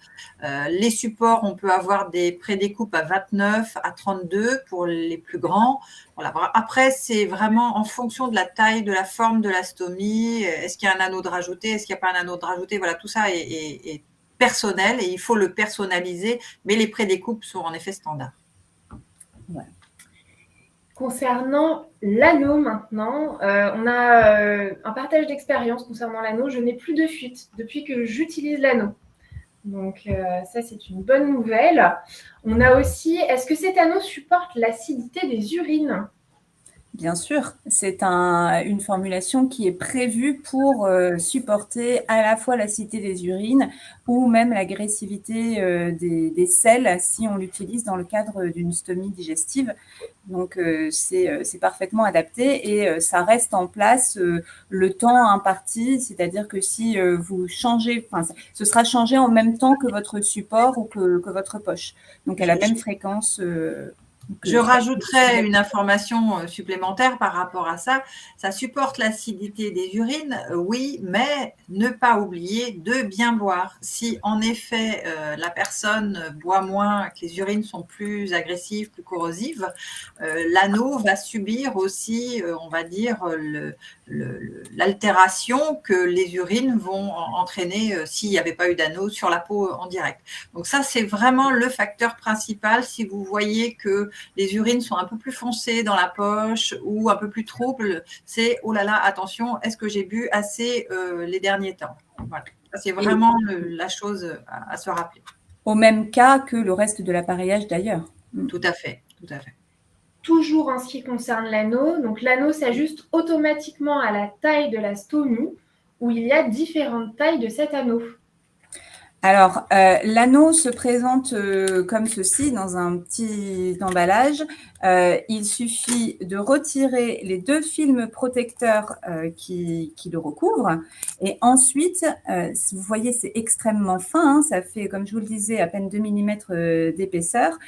Les supports, on peut avoir des prédécoupes à 29, à 32 pour les plus grands. Voilà. Après, c'est vraiment en fonction de la taille, de la forme de la stomie. Est-ce qu'il y a un anneau de rajouté? Est-ce qu'il n'y a pas un anneau de rajouté? Voilà, tout ça est personnel et il faut le personnaliser. Mais les prédécoupes sont en effet standards. Ouais. Concernant l'anneau maintenant, on a un partage d'expérience concernant l'anneau. Je n'ai plus de fuite depuis que j'utilise l'anneau. Donc ça, c'est une bonne nouvelle. On a aussi, est-ce que cet anneau supporte l'acidité des urines? Bien sûr, c'est une formulation qui est prévue pour supporter à la fois l'acidité des urines ou même l'agressivité des selles si on l'utilise dans le cadre d'une stomie digestive. Donc, c'est parfaitement adapté et ça reste en place le temps imparti, c'est-à-dire que si vous changez, ce sera changé en même temps que votre support ou que votre poche. Donc, à la même fréquence. Je rajouterais une information supplémentaire par rapport à ça. Ça supporte l'acidité des urines, oui, mais ne pas oublier de bien boire. Si en effet la personne boit moins, que les urines sont plus agressives, plus corrosives, l'anneau va subir aussi, on va dire, l'altération que les urines vont entraîner s'il n'y avait pas eu d'anneau sur la peau en direct. Donc ça, c'est vraiment le facteur principal. Si vous voyez que les urines sont un peu plus foncées dans la poche ou un peu plus troubles, c'est « oh là là, attention, est-ce que j'ai bu assez les derniers temps ?» Voilà. C'est vraiment la chose à se rappeler. Au même cas que le reste de l'appareillage d'ailleurs. Tout à fait, tout à fait. Toujours en ce qui concerne l'anneau, donc l'anneau s'ajuste automatiquement à la taille de la stomie, où il y a différentes tailles de cet anneau. Alors, l'anneau se présente comme ceci dans un petit emballage. Il suffit de retirer les 2 films protecteurs qui le recouvrent. Et ensuite, si vous voyez, c'est extrêmement fin. Hein, ça fait, comme je vous le disais, à peine 2 mm d'épaisseur.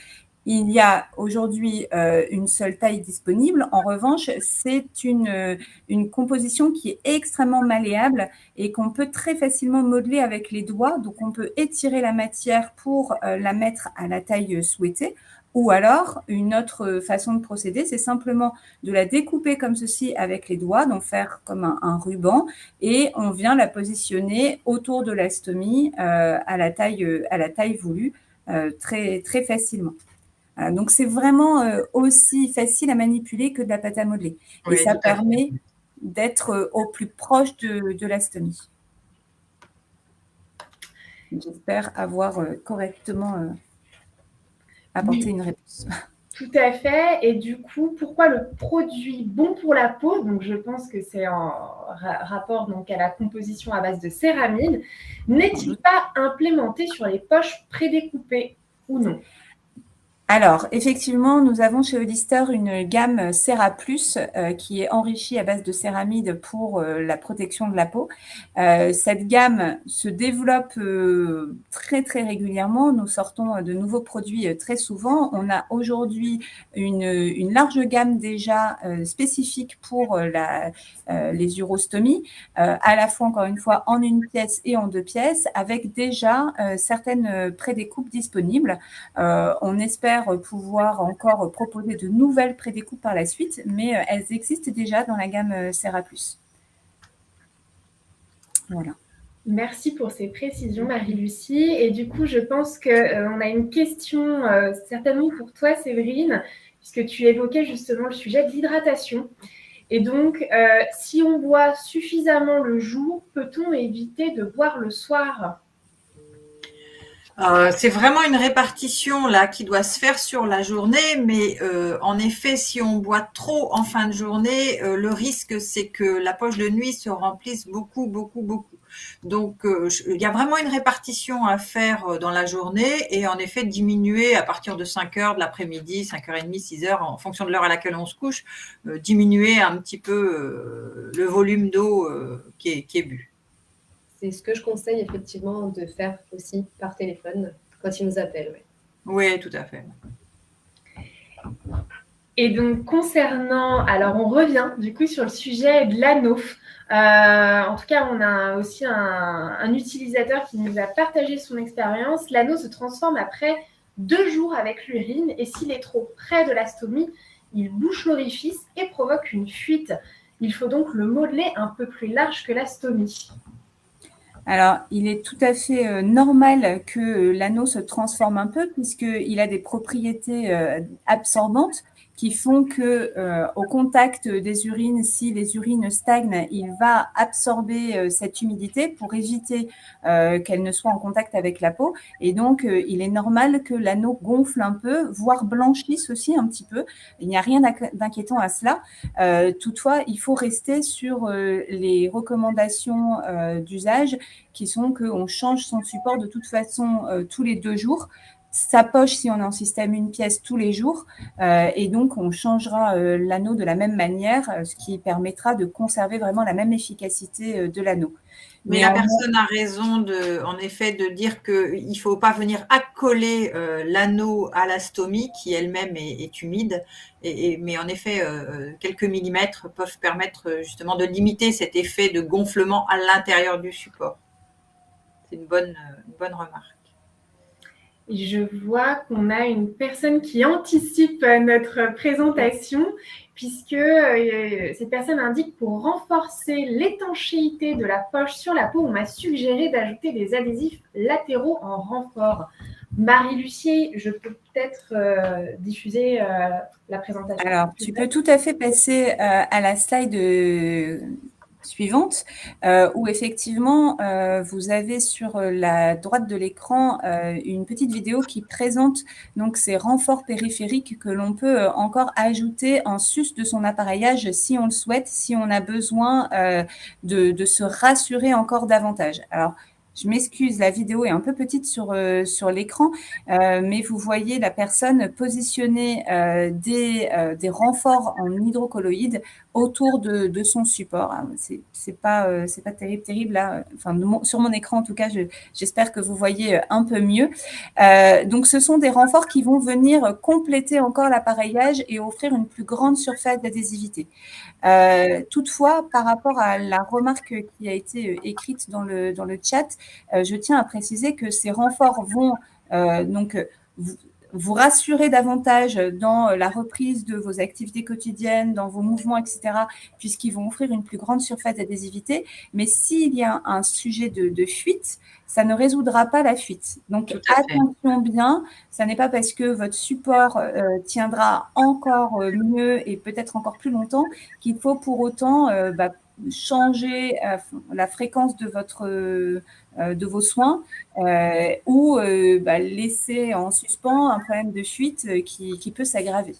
Il y a aujourd'hui une seule taille disponible. En revanche, c'est une composition qui est extrêmement malléable et qu'on peut très facilement modeler avec les doigts. Donc, on peut étirer la matière pour la mettre à la taille souhaitée. Ou alors, une autre façon de procéder, c'est simplement de la découper comme ceci avec les doigts, donc faire comme un ruban, et on vient la positionner autour de la stomie à la taille voulue très, très facilement. Donc, c'est vraiment aussi facile à manipuler que de la pâte à modeler. Et ça permet d'être au plus proche de la stomie. J'espère avoir correctement apporté une réponse. Tout à fait. Et du coup, pourquoi le produit bon pour la peau, donc je pense que c'est en rapport donc, à la composition à base de céramide, n'est-il pas implémenté sur les poches prédécoupées ou non? Alors, effectivement, nous avons chez Hollister une gamme Cera Plus qui est enrichie à base de céramide pour la protection de la peau. Cette gamme se développe très, très régulièrement. Nous sortons de nouveaux produits très souvent. On a aujourd'hui une large gamme déjà spécifique pour les urostomies, à la fois, encore une fois, en une pièce et en 2 pièces, avec déjà certaines prédécoupes disponibles. On espère pouvoir encore proposer de nouvelles prédécoupes par la suite, mais elles existent déjà dans la gamme Cera Plus. Voilà. Merci pour ces précisions, Marie-Lucie. Et du coup, je pense qu'on a une question certainement pour toi, Séverine, puisque tu évoquais justement le sujet de l'hydratation. Et donc, si on boit suffisamment le jour, peut-on éviter de boire le soir? C'est vraiment une répartition là qui doit se faire sur la journée, mais en effet, si on boit trop en fin de journée, le risque c'est que la poche de nuit se remplisse beaucoup, beaucoup, beaucoup. Donc, il y a vraiment une répartition à faire dans la journée et en effet diminuer à partir de 5 heures de l'après-midi, 5h30, 6 heures, en fonction de l'heure à laquelle on se couche, diminuer un petit peu le volume d'eau qui est bu. C'est ce que je conseille effectivement de faire aussi par téléphone quand ils nous appellent. Ouais. Oui, tout à fait. Et donc, alors on revient du coup sur le sujet de l'anneau. En tout cas, on a aussi un utilisateur qui nous a partagé son expérience. L'anneau se transforme après 2 jours avec l'urine et s'il est trop près de la stomie, il bouche l'orifice et provoque une fuite. Il faut donc le modeler un peu plus large que la stomie. Alors, il est tout à fait normal que l'anneau se transforme un peu puisqu'il a des propriétés absorbantes qui font que au contact des urines, si les urines stagnent, il va absorber cette humidité pour éviter qu'elle ne soit en contact avec la peau. Et donc, il est normal que l'anneau gonfle un peu, voire blanchisse aussi un petit peu. Il n'y a rien d'inquiétant à cela. Toutefois, il faut rester sur les recommandations d'usage qui sont qu'on change son support de toute façon tous les 2 jours. Sa poche si on est en système une pièce tous les jours et donc on changera l'anneau de la même manière, ce qui permettra de conserver vraiment la même efficacité de l'anneau. Mais la personne a raison en effet de dire qu'il ne faut pas venir accoler l'anneau à la stomie qui elle-même est humide. Mais en effet, quelques millimètres peuvent permettre justement de limiter cet effet de gonflement à l'intérieur du support. C'est une bonne remarque. Je vois qu'on a une personne qui anticipe notre présentation puisque cette personne indique pour renforcer l'étanchéité de la poche sur la peau, on m'a suggéré d'ajouter des adhésifs latéraux en renfort. Marie-Lucie, je peux peut-être diffuser la présentation. Alors, tu peux tout à fait passer à la slide suivante, où effectivement, vous avez sur la droite de l'écran une petite vidéo qui présente donc ces renforts périphériques que l'on peut encore ajouter en sus de son appareillage si on le souhaite, si on a besoin de se rassurer encore davantage. Alors, je m'excuse, la vidéo est un peu petite sur l'écran, mais vous voyez la personne positionner des renforts en hydrocolloïdes autour de son support. C'est pas terrible là. Enfin, sur mon écran en tout cas, j'espère que vous voyez un peu mieux. Donc, ce sont des renforts qui vont venir compléter encore l'appareillage et offrir une plus grande surface d'adhésivité. Toutefois, par rapport à la remarque qui a été écrite dans le chat, je tiens à préciser que ces renforts vont donc vous rassurer davantage dans la reprise de vos activités quotidiennes, dans vos mouvements, etc., puisqu'ils vont offrir une plus grande surface d'adhésivité. Mais s'il y a un sujet de fuite, ça ne résoudra pas la fuite. Donc, attention bien, ça n'est pas parce que votre support tiendra encore mieux et peut-être encore plus longtemps qu'il faut pour autant changer la fréquence de vos soins ou laisser en suspens un problème de fuite qui peut s'aggraver.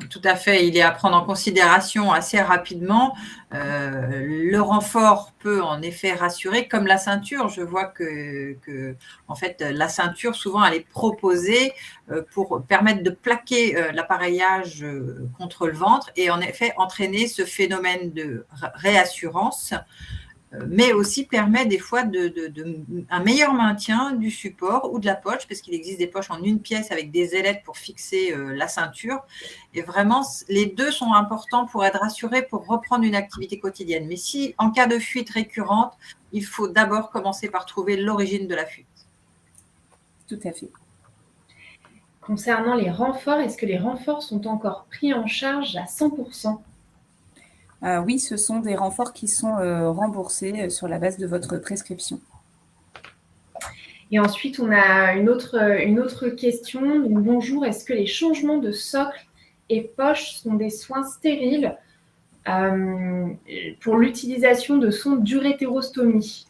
Tout à fait, il est à prendre en considération assez rapidement. Le renfort peut en effet rassurer, comme la ceinture. Je vois que en fait, la ceinture, souvent, elle est proposée pour permettre de plaquer l'appareillage contre le ventre et en effet entraîner ce phénomène de réassurance, mais aussi permet des fois un meilleur maintien du support ou de la poche, parce qu'il existe des poches en une pièce avec des ailettes pour fixer la ceinture. Et vraiment, les deux sont importants pour être rassurés, pour reprendre une activité quotidienne. Mais si, en cas de fuite récurrente, il faut d'abord commencer par trouver l'origine de la fuite. Tout à fait. Concernant les renforts, est-ce que les renforts sont encore pris en charge à 100%? Oui, ce sont des renforts qui sont remboursés sur la base de votre prescription. Et ensuite, on a une autre question. Donc, bonjour, est-ce que les changements de socle et poche sont des soins stériles pour l'utilisation de sondes d'urétérostomie?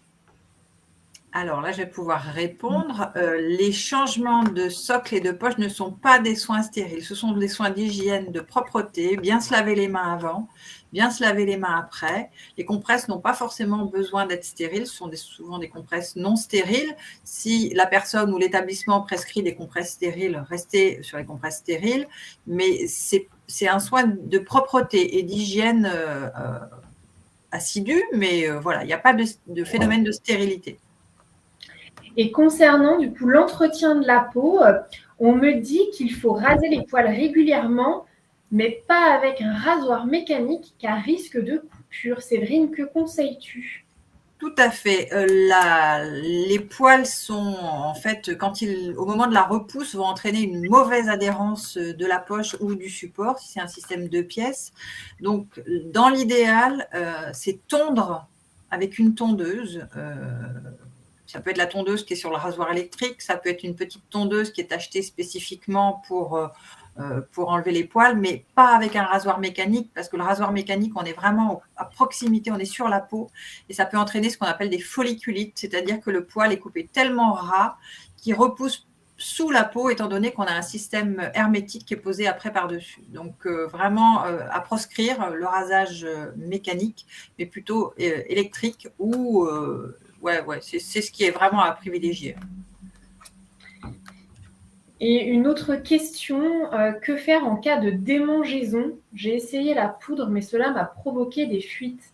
Alors là, je vais pouvoir répondre. Les changements de socle et de poche ne sont pas des soins stériles. Ce sont des soins d'hygiène, de propreté, bien se laver les mains avant, bien se laver les mains après. Les compresses n'ont pas forcément besoin d'être stériles. Ce sont souvent des compresses non stériles. Si la personne ou l'établissement prescrit des compresses stériles, restez sur les compresses stériles. Mais c'est un soin de propreté et d'hygiène assidu, mais voilà, il n'y a pas de phénomène de stérilité. Et concernant du coup l'entretien de la peau, on me dit qu'il faut raser les poils régulièrement, mais pas avec un rasoir mécanique car risque de coupure. Séverine, que conseilles-tu? Tout à fait. Les poils sont, en fait, au moment de la repousse, vont entraîner une mauvaise adhérence de la poche ou du support, si c'est un système 2 pièces. Donc, dans l'idéal, c'est tondre avec une tondeuse. Ça peut être la tondeuse qui est sur le rasoir électrique, ça peut être une petite tondeuse qui est achetée spécifiquement pour enlever les poils, mais pas avec un rasoir mécanique, parce que le rasoir mécanique, on est vraiment à proximité, on est sur la peau, et ça peut entraîner ce qu'on appelle des folliculites, c'est-à-dire que le poil est coupé tellement ras qu'il repousse sous la peau, étant donné qu'on a un système hermétique qui est posé après par-dessus. Donc, vraiment à proscrire le rasage mécanique, mais plutôt électrique ou… ouais, c'est ce qui est vraiment à privilégier. Et une autre question, que faire en cas de démangeaison? J'ai essayé la poudre, mais cela m'a provoqué des fuites.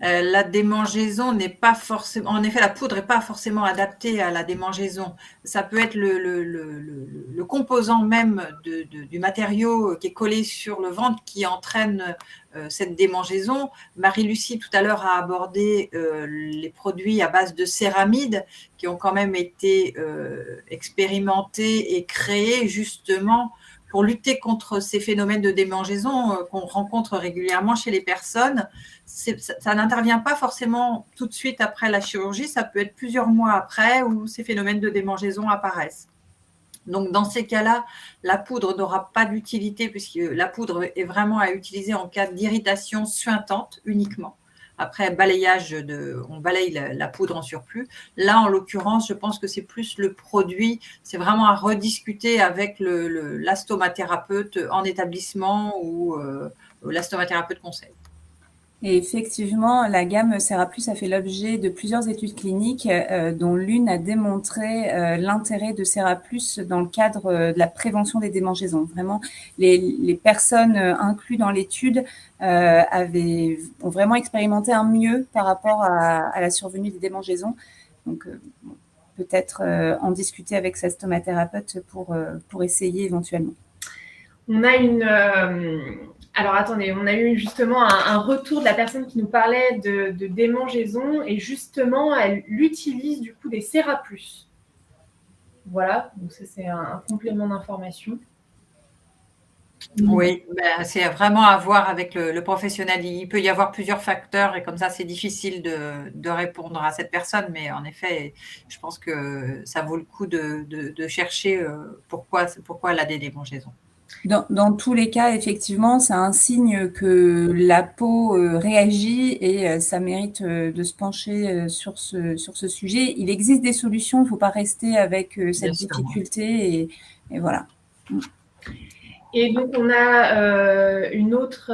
La démangeaison n'est pas forcément… En effet, la poudre n'est pas forcément adaptée à la démangeaison. Ça peut être le composant même du matériau qui est collé sur le ventre qui entraîne cette démangeaison. Marie-Lucie, tout à l'heure, a abordé les produits à base de céramide qui ont quand même été expérimentés et créés justement pour lutter contre ces phénomènes de démangeaison qu'on rencontre régulièrement chez les personnes. Ça n'intervient pas forcément tout de suite après la chirurgie, ça peut être plusieurs mois après où ces phénomènes de démangeaison apparaissent. Donc, dans ces cas-là, la poudre n'aura pas d'utilité puisque la poudre est vraiment à utiliser en cas d'irritation suintante uniquement. Après balayage, on balaye la poudre en surplus. Là, en l'occurrence, je pense que c'est plus le produit. C'est vraiment à rediscuter avec l'astomathérapeute en établissement ou l'astomathérapeute conseil. Et effectivement, la gamme Ceraplus a fait l'objet de plusieurs études cliniques, dont l'une a démontré l'intérêt de Ceraplus dans le cadre de la prévention des démangeaisons. Vraiment, les personnes incluses dans l'étude ont vraiment expérimenté un mieux par rapport à la survenue des démangeaisons. Donc, peut-être en discuter avec sa stomathérapeute pour essayer éventuellement. On a alors attendez, on a eu justement un retour de la personne qui nous parlait de démangeaison et justement, elle utilise du coup des Ceraplus. Voilà, donc ça c'est un complément d'information. Oui, c'est vraiment à voir avec le professionnel. Il peut y avoir plusieurs facteurs et comme ça, c'est difficile de répondre à cette personne. Mais en effet, je pense que ça vaut le coup de chercher pourquoi elle a des démangeaisons. Dans tous les cas, effectivement, c'est un signe que la peau réagit et ça mérite de se pencher sur ce sujet. Il existe des solutions, il ne faut pas rester avec cette difficulté et voilà. Et donc, on a une autre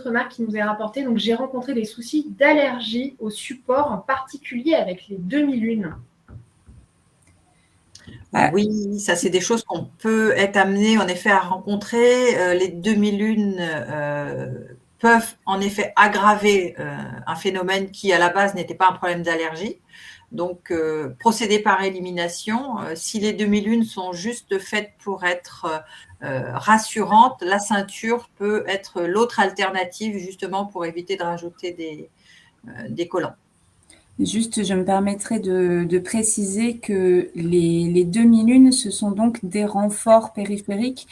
remarque qui nous est rapportée. Donc, j'ai rencontré des soucis d'allergie au support, en particulier avec les demi-lunes. Oui, ça, c'est des choses qu'on peut être amené en effet à rencontrer. Les demi-lunes peuvent en effet aggraver un phénomène qui, à la base, n'était pas un problème d'allergie. Donc, procéder par élimination. Si les demi-lunes sont juste faites pour être rassurantes, la ceinture peut être l'autre alternative justement pour éviter de rajouter des collants. Juste, je me permettrai de préciser que les demi-lunes, ce sont donc des renforts périphériques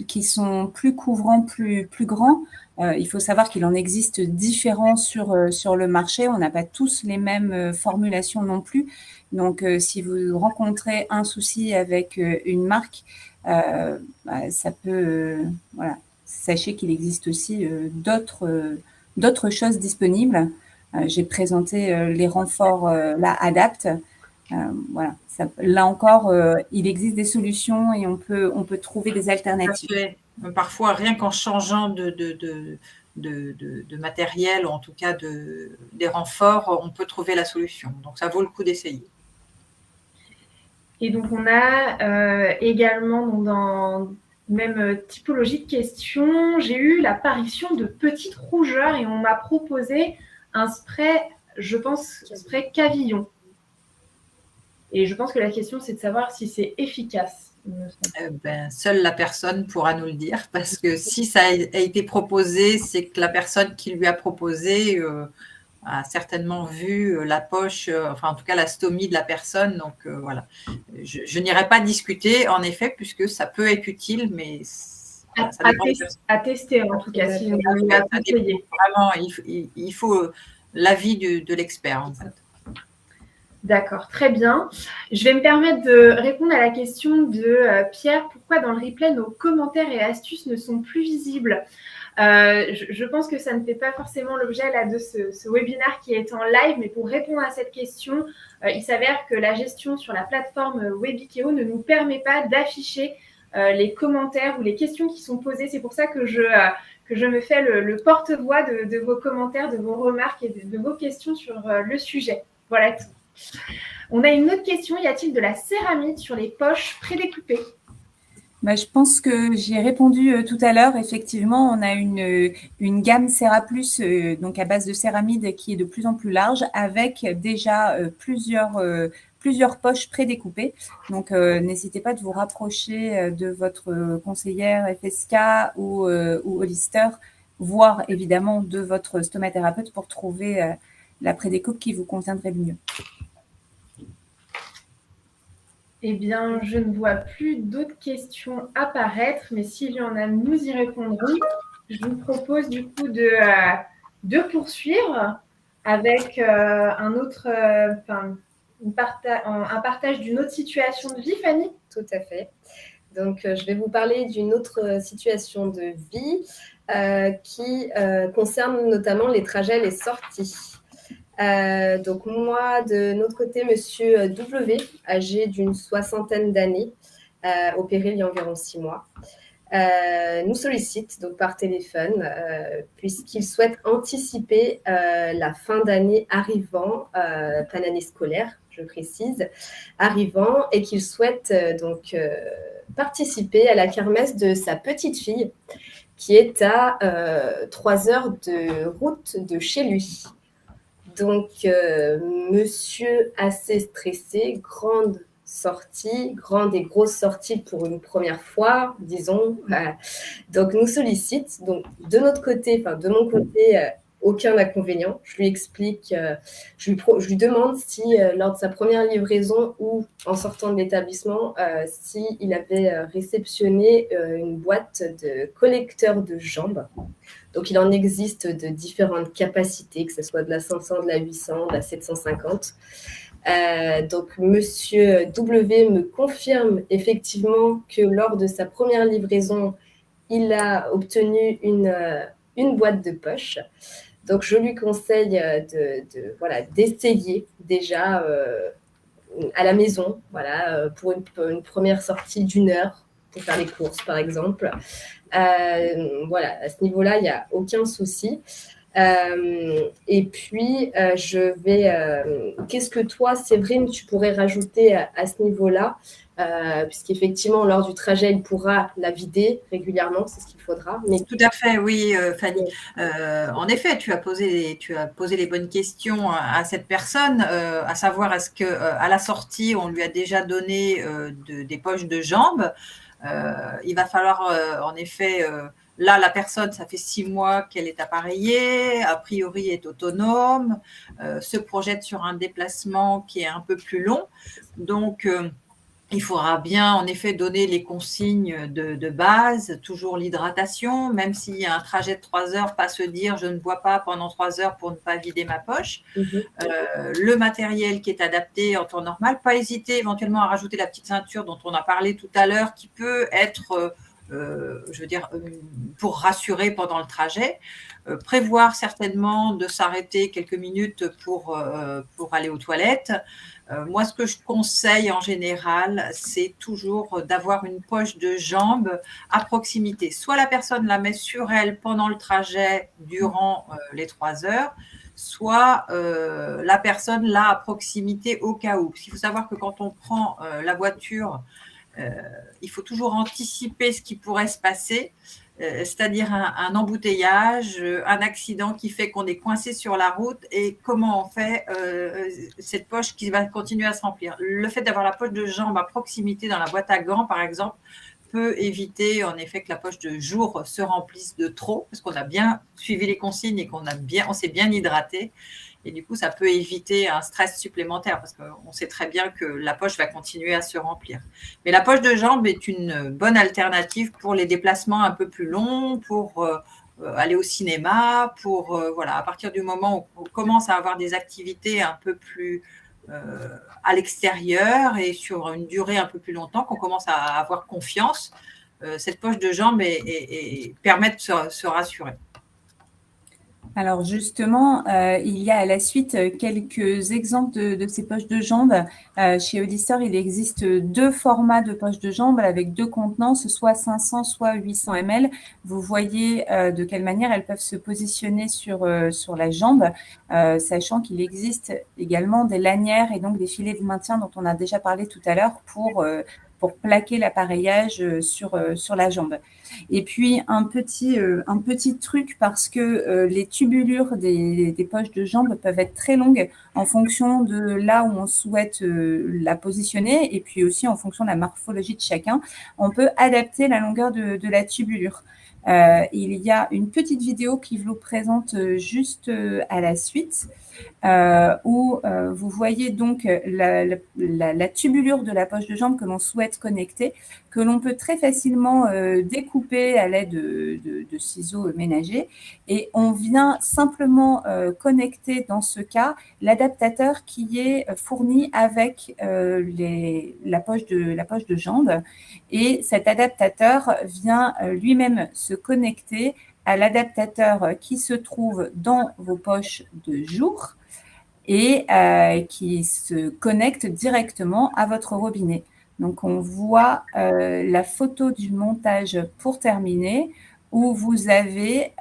qui sont plus couvrants, plus grands. Il faut savoir qu'il en existe différents sur le marché. On n'a pas tous les mêmes formulations non plus. Donc, si vous rencontrez un souci avec une marque, ça peut… voilà. Sachez qu'il existe aussi d'autres choses disponibles. J'ai présenté les renforts là Adapt. Voilà. Là encore, il existe des solutions et on peut trouver des alternatives. Parfois, rien qu'en changeant de matériel, ou en tout cas des renforts, on peut trouver la solution. Donc, ça vaut le coup d'essayer. Et donc, on a également, dans même typologie de questions, j'ai eu l'apparition de petites rougeurs et on m'a proposé un spray, je pense, spray Cavillon. Et je pense que la question, c'est de savoir si c'est efficace. Seule la personne pourra nous le dire, parce que si ça a été proposé, c'est que la personne qui lui a proposé a certainement vu la poche, enfin en tout cas la stomie de la personne. Donc voilà, je n'irai pas discuter, en effet, puisque ça peut être utile, mais à tester en tout cas. Si vraiment, il faut l'avis de l'expert en fait. D'accord, très bien. Je vais me permettre de répondre à la question de Pierre. Pourquoi dans le replay, nos commentaires et astuces ne sont plus visibles ? Je pense que ça ne fait pas forcément l'objet là, de ce webinaire qui est en live, mais pour répondre à cette question, il s'avère que la gestion sur la plateforme Webikeo ne nous permet pas d'afficher les commentaires ou les questions qui sont posées. C'est pour ça que je me fais le porte-voix de vos commentaires, de vos remarques et de vos questions sur le sujet. Voilà tout. On a une autre question. Y a-t-il de la céramide sur les poches prédécoupées ? Je pense que j'y ai répondu tout à l'heure. Effectivement, on a une gamme Céraplus, donc à base de céramide, qui est de plus en plus large, avec déjà plusieurs poches prédécoupées. Donc, n'hésitez pas de vous rapprocher de votre conseillère FSK ou Hollister, voire évidemment de votre stomathérapeute pour trouver la prédécoupe qui vous conviendrait le mieux. Eh bien, je ne vois plus d'autres questions apparaître, mais s'il y en a, nous y répondrons. Je vous propose du coup de poursuivre avec un partage d'une autre situation de vie, Fanny. Tout à fait. Donc, je vais vous parler d'une autre situation de vie qui concerne notamment les trajets, les sorties. Donc moi, de notre côté, monsieur W, âgé d'une 60aine d'années, opéré il y a environ 6 mois, nous sollicite donc par téléphone puisqu'il souhaite anticiper la fin d'année arrivant, pas l'année scolaire, je précise, arrivant, et qu'il souhaite donc participer à la kermesse de sa petite fille qui est à 3 heures de route de chez lui. Donc, monsieur assez stressé, grande et grosse sortie pour une première fois, disons. Donc, nous sollicite. Donc, de mon côté, aucun inconvénient. Je lui explique, je lui demande si, lors de sa première livraison ou en sortant de l'établissement, s'il avait réceptionné une boîte de collecteurs de jambes. Donc, il en existe de différentes capacités, que ce soit de la 500, de la 800, de la 750. Donc, monsieur W me confirme effectivement que lors de sa première livraison, il a obtenu une boîte de poche. Donc, je lui conseille d'essayer déjà à la maison, pour une première sortie d'1 heure pour faire les courses, par exemple. À ce niveau-là, il n'y a aucun souci. Et puis, qu'est-ce que toi, Séverine, tu pourrais rajouter à ce niveau-là, puisqu'effectivement, lors du trajet, il pourra la vider régulièrement, c'est ce qu'il faudra. Mais... Tout à fait, oui, Fanny. En effet, tu as posé les bonnes questions à cette personne, à savoir est-ce qu'à la sortie, on lui a déjà donné des poches de jambes. Il va falloir en effet Là, la personne, ça fait 6 mois qu'elle est appareillée, a priori est autonome, se projette sur un déplacement qui est un peu plus long. Donc, il faudra bien, en effet, donner les consignes de base, toujours l'hydratation, même s'il y a un trajet de 3 heures, pas se dire « je ne bois pas pendant 3 heures pour ne pas vider ma poche ». Le matériel qui est adapté en temps normal, pas hésiter éventuellement à rajouter la petite ceinture dont on a parlé tout à l'heure, qui peut être, je veux dire, pour rassurer pendant le trajet. Prévoir certainement de s'arrêter quelques minutes pour aller aux toilettes. Moi, ce que je conseille en général, c'est toujours d'avoir une poche de jambe à proximité. Soit la personne la met sur elle pendant le trajet durant les 3 heures, soit la personne l'a à proximité au cas où. Parce qu'il faut savoir que quand on prend la voiture, il faut toujours anticiper ce qui pourrait se passer. C'est-à-dire un embouteillage, un accident qui fait qu'on est coincé sur la route et comment on fait cette poche qui va continuer à se remplir. Le fait d'avoir la poche de jambe à proximité dans la boîte à gants, par exemple, peut éviter en effet que la poche de jour se remplisse de trop parce qu'on a bien suivi les consignes et qu'on s'est bien hydraté. Et du coup, ça peut éviter un stress supplémentaire parce qu'on sait très bien que la poche va continuer à se remplir. Mais la poche de jambe est une bonne alternative pour les déplacements un peu plus longs, pour aller au cinéma, pour voilà, à partir du moment où on commence à avoir des activités un peu plus à l'extérieur et sur une durée un peu plus longtemps, qu'on commence à avoir confiance, cette poche de jambe permet de se rassurer. Alors justement, il y a à la suite quelques exemples de ces poches de jambes. Chez Hollister, il existe 2 formats de poches de jambes avec 2 contenances, soit 500, soit 800 ml. Vous voyez de quelle manière elles peuvent se positionner sur la jambe, sachant qu'il existe également des lanières et donc des filets de maintien dont on a déjà parlé tout à l'heure pour plaquer l'appareillage sur la jambe. Et puis, un petit truc parce que les tubulures des poches de jambes peuvent être très longues en fonction de là où on souhaite la positionner et puis aussi en fonction de la morphologie de chacun. On peut adapter la longueur de la tubulure. Il y a une petite vidéo qui vous présente juste à la suite où vous voyez donc la tubulure de la poche de jambe que l'on souhaite connecter, que l'on peut très facilement découper à l'aide de ciseaux ménagers et on vient simplement connecter dans ce cas l'adaptateur qui est fourni avec la poche de jambe et cet adaptateur vient lui-même se connecter à l'adaptateur qui se trouve dans vos poches de jour et qui se connecte directement à votre robinet. Donc, on voit la photo du montage pour terminer où vous avez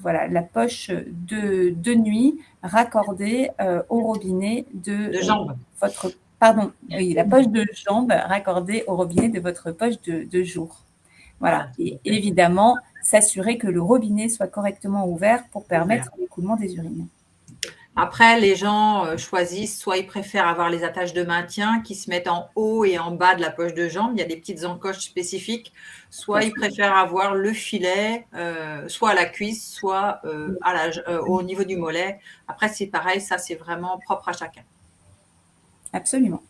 voilà, la poche de nuit raccordée au robinet de jambe. La poche de jambe raccordée au robinet de votre poche de jour. Voilà. Et évidemment, s'assurer que le robinet soit correctement ouvert pour permettre l'écoulement des urines. Après, les gens choisissent, soit ils préfèrent avoir les attaches de maintien qui se mettent en haut et en bas de la poche de jambe. Il y a des petites encoches spécifiques. Soit ils préfèrent avoir le filet, soit à la cuisse, soit au niveau du mollet. Après, c'est pareil, ça, c'est vraiment propre à chacun. Absolument.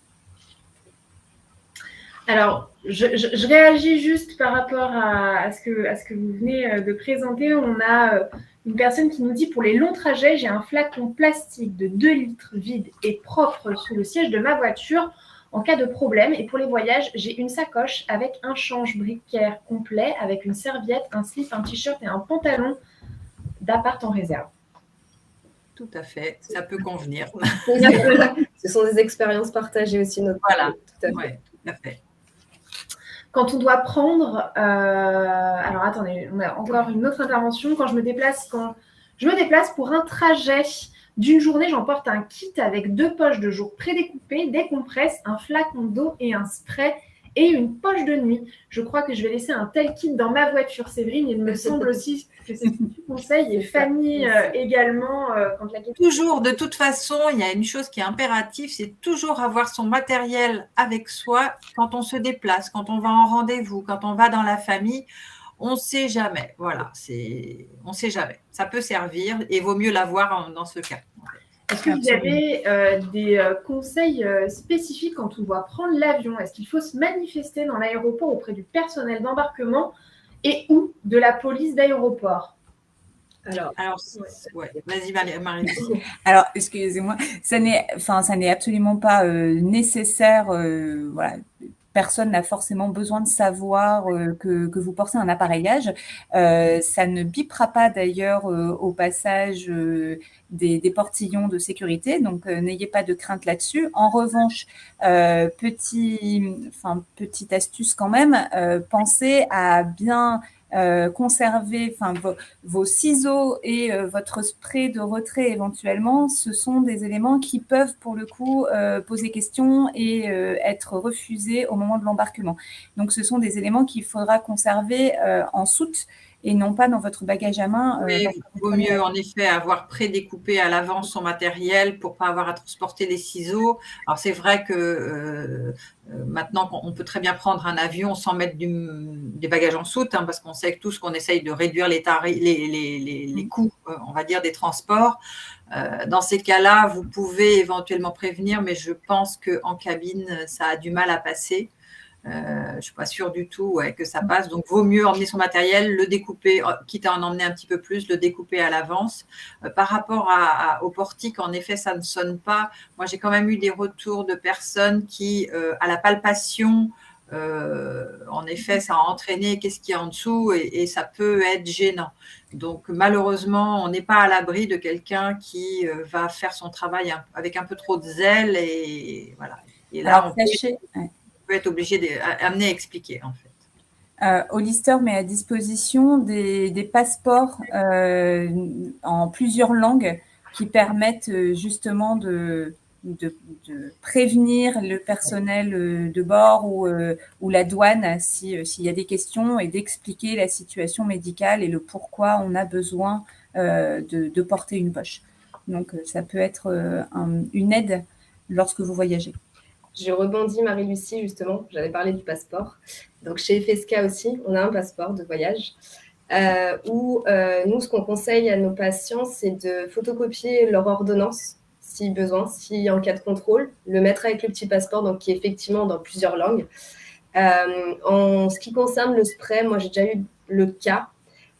Alors, je réagis juste par rapport à ce que vous venez de présenter. On a une personne qui nous dit « Pour les longs trajets, j'ai un flacon plastique de 2 litres vide et propre sous le siège de ma voiture en cas de problème. Et pour les voyages, j'ai une sacoche avec un change-briquaire complet, avec une serviette, un slip, un t-shirt et un pantalon d'appart en réserve. » Tout à fait, ça peut convenir. Ce sont des expériences partagées aussi. Voilà, tout à fait. Quand on doit prendre, alors attendez, on a encore une autre intervention. Quand je me déplace pour un trajet d'une journée, j'emporte un kit avec 2 poches de jour prédécoupées, des compresses, un flacon d'eau et un spray et une poche de nuit. Je crois que je vais laisser un tel kit dans ma voiture, Séverine. Il me semble aussi que c'est ce que tu conseilles et Fanny également. Toujours, de toute façon, il y a une chose qui est impérative, c'est toujours avoir son matériel avec soi quand on se déplace, quand on va en rendez-vous, quand on va dans la famille. on ne sait jamais. Voilà, on ne sait jamais. Ça peut servir et vaut mieux l'avoir dans ce cas. Est-ce que vous avez des conseils spécifiques quand on doit prendre l'avion? Est-ce qu'il faut se manifester dans l'aéroport auprès du personnel d'embarquement et ou de la police d'aéroport? Alors ouais. Vas-y Marie. Alors, excusez-moi, ça n'est absolument pas nécessaire. Voilà. Personne n'a forcément besoin de savoir que vous portez un appareillage. Ça ne bipera pas d'ailleurs au passage des portillons de sécurité, donc n'ayez pas de crainte là-dessus. En revanche, petite astuce quand même, pensez à bien conserver vos ciseaux et votre spray de retrait éventuellement. Ce sont des éléments qui peuvent pour le coup poser question et être refusés au moment de l'embarquement. Donc ce sont des éléments qu'il faudra conserver en soute et non pas dans votre bagage à main. Il vaut mieux en effet avoir prédécoupé à l'avance son matériel pour ne pas avoir à transporter les ciseaux. Alors c'est vrai que maintenant on peut très bien prendre un avion sans mettre des bagages en soute, parce qu'on sait que tous qu'on essaye de réduire les coûts, on va dire, des transports. Dans ces cas-là, vous pouvez éventuellement prévenir, mais je pense qu'en cabine, ça a du mal à passer. Je ne suis pas sûre du tout que ça passe. Donc, vaut mieux emmener son matériel, le découper, quitte à en emmener un petit peu plus, le découper à l'avance. Par rapport au portique, en effet, ça ne sonne pas. Moi, j'ai quand même eu des retours de personnes qui, à la palpation, en effet, ça a entraîné qu'est-ce qu'il y a en dessous et ça peut être gênant. Donc, malheureusement, on n'est pas à l'abri de quelqu'un qui va faire son travail avec un peu trop de zèle et voilà. Et là, alors, sachez, peut être obligé d'amener à expliquer en fait. Hollister met à disposition des passeports en plusieurs langues qui permettent justement de prévenir le personnel de bord ou la douane s'il y a des questions et d'expliquer la situation médicale et le pourquoi on a besoin de porter une poche. Donc, ça peut être une aide lorsque vous voyagez. Je rebondis, Marie-Lucie, justement. J'avais parlé du passeport. Donc, chez FSK aussi, on a un passeport de voyage où nous, ce qu'on conseille à nos patients, c'est de photocopier leur ordonnance, si besoin, si en cas de contrôle, le mettre avec le petit passeport, donc qui est effectivement dans plusieurs langues. En ce qui concerne le spray, moi, j'ai déjà eu le cas.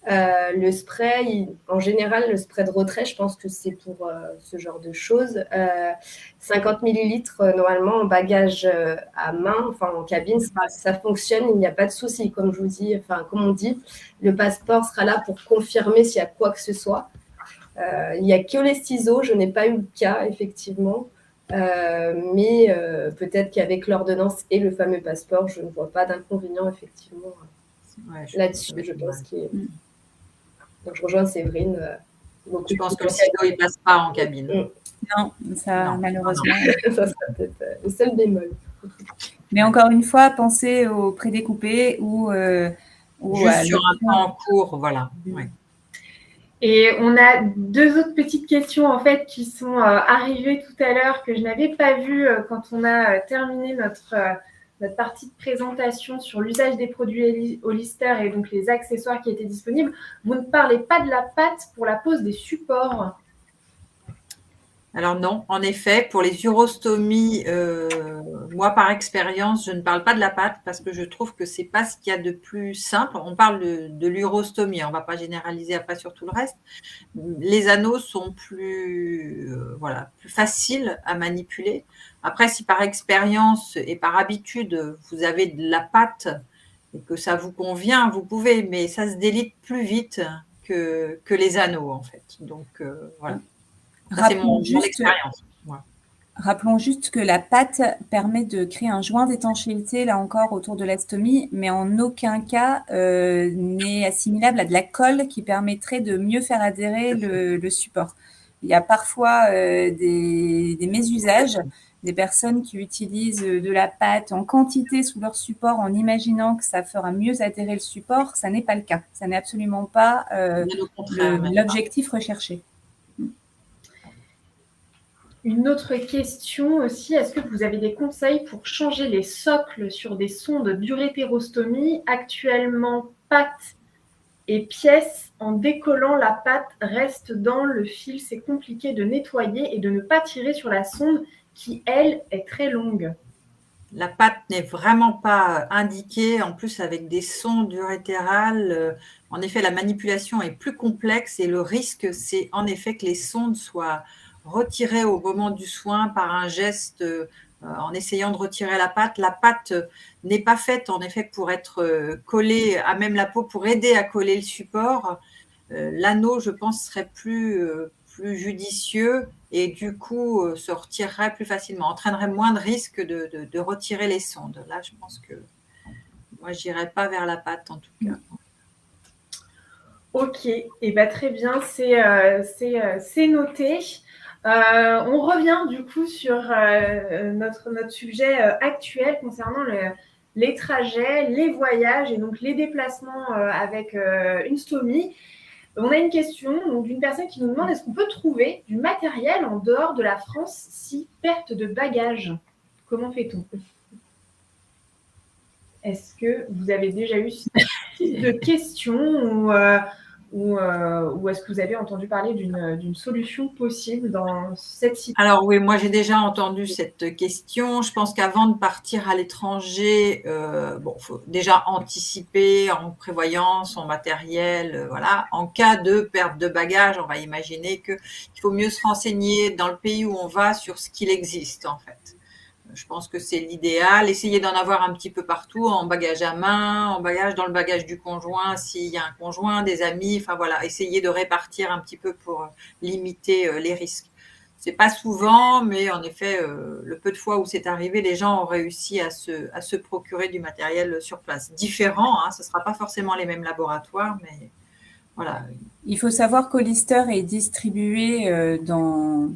Le spray, en général, le spray de retrait, je pense que c'est pour ce genre de choses. 50 millilitres, normalement, en bagage à main, enfin en cabine, ça fonctionne, il n'y a pas de souci. Comme je vous dis, enfin, comme on dit, le passeport sera là pour confirmer s'il y a quoi que ce soit. Il n'y a que les ciseaux, je n'ai pas eu le cas, effectivement. Mais peut-être qu'avec l'ordonnance et le fameux passeport, je ne vois pas d'inconvénient, effectivement, là-dessus, je pense qu'il est... Donc, je rejoins Séverine. Je pense que le ciseau, il ne passe pas en cabine. Non, ça, malheureusement. Ça sera peut-être le seul bémol. Mais encore une fois, pensez au prédécoupé ou juste sur un temps court, voilà. Ouais. Et on a deux autres petites questions en fait qui sont arrivées tout à l'heure que je n'avais pas vues quand on a terminé notre partie de présentation sur l'usage des produits Hollister et donc les accessoires qui étaient disponibles. Vous ne parlez pas de la pâte pour la pose des supports? Alors non, en effet, pour les urostomies, moi par expérience, je ne parle pas de la pâte parce que je trouve que c'est pas ce qu'il y a de plus simple. On parle de l'urostomie, on ne va pas généraliser après sur tout le reste. Les anneaux sont plus faciles à manipuler. Après, si par expérience et par habitude, vous avez de la pâte et que ça vous convient, vous pouvez, mais ça se délite plus vite que les anneaux en fait. Donc voilà. C'est mon expérience. Ouais. Rappelons juste que la pâte permet de créer un joint d'étanchéité, là encore, autour de l'astomie, mais en aucun cas n'est assimilable à de la colle qui permettrait de mieux faire adhérer le support. Il y a parfois des mésusages, des personnes qui utilisent de la pâte en quantité sous leur support en imaginant que ça fera mieux adhérer le support. Ça n'est pas le cas. Ça n'est absolument pas l'objectif recherché. Une autre question aussi, est-ce que vous avez des conseils pour changer les socles sur des sondes d'urétérostomie? Actuellement, pâte pièces en décollant la pâte restent dans le fil. C'est compliqué de nettoyer et de ne pas tirer sur la sonde qui, elle, est très longue. La pâte n'est vraiment pas indiquée, en plus avec des sondes urétérales. En effet, la manipulation est plus complexe et le risque, c'est en effet que les sondes soient retirées au moment du soin par un geste en essayant de retirer la pâte. La pâte n'est pas faite en effet pour être collée à même la peau, pour aider à coller le support. L'anneau, je pense, serait plus judicieux et du coup se retirerait plus facilement, entraînerait moins de risques de retirer les sondes. Là, je pense que moi, je n'irais pas vers la pâte en tout cas. Ok, et bah, très bien, c'est noté. On revient du coup sur notre sujet actuel concernant les trajets, les voyages et donc les déplacements avec une stomie. On a une question d'une personne qui nous demande est-ce qu'on peut trouver du matériel en dehors de la France si perte de bagages? Comment fait-on? Est-ce que vous avez déjà eu ce type de question ou est-ce que vous avez entendu parler d'une solution possible dans cette situation? Alors oui, moi j'ai déjà entendu cette question. Je pense qu'avant de partir à l'étranger, faut déjà anticiper en prévoyant son matériel. Voilà. En cas de perte de bagages, on va imaginer qu'il faut mieux se renseigner dans le pays où on va sur ce qu'il existe en fait. Je pense que c'est l'idéal. Essayer d'en avoir un petit peu partout, en bagage à main, en bagage, dans le bagage du conjoint, s'il y a un conjoint, des amis. Enfin voilà, essayer de répartir un petit peu pour limiter les risques. C'est pas souvent, mais en effet, le peu de fois où c'est arrivé, les gens ont réussi à se procurer du matériel sur place. Différent, hein, ce ne sera pas forcément les mêmes laboratoires, mais voilà. Il faut savoir qu'Hollister est distribué dans,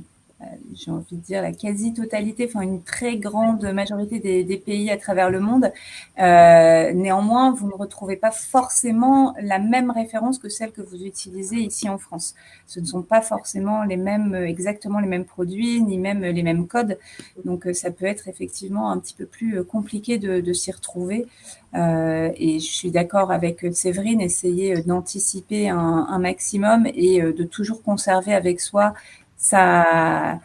j'ai envie de dire, la quasi-totalité, enfin une très grande majorité des pays à travers le monde. Néanmoins, vous ne retrouvez pas forcément la même référence que celle que vous utilisez ici en France. Ce ne sont pas forcément exactement les mêmes produits, ni même les mêmes codes. Donc, ça peut être effectivement un petit peu plus compliqué de s'y retrouver. Et je suis d'accord avec Séverine, essayer d'anticiper un maximum et de toujours conserver avec soi sa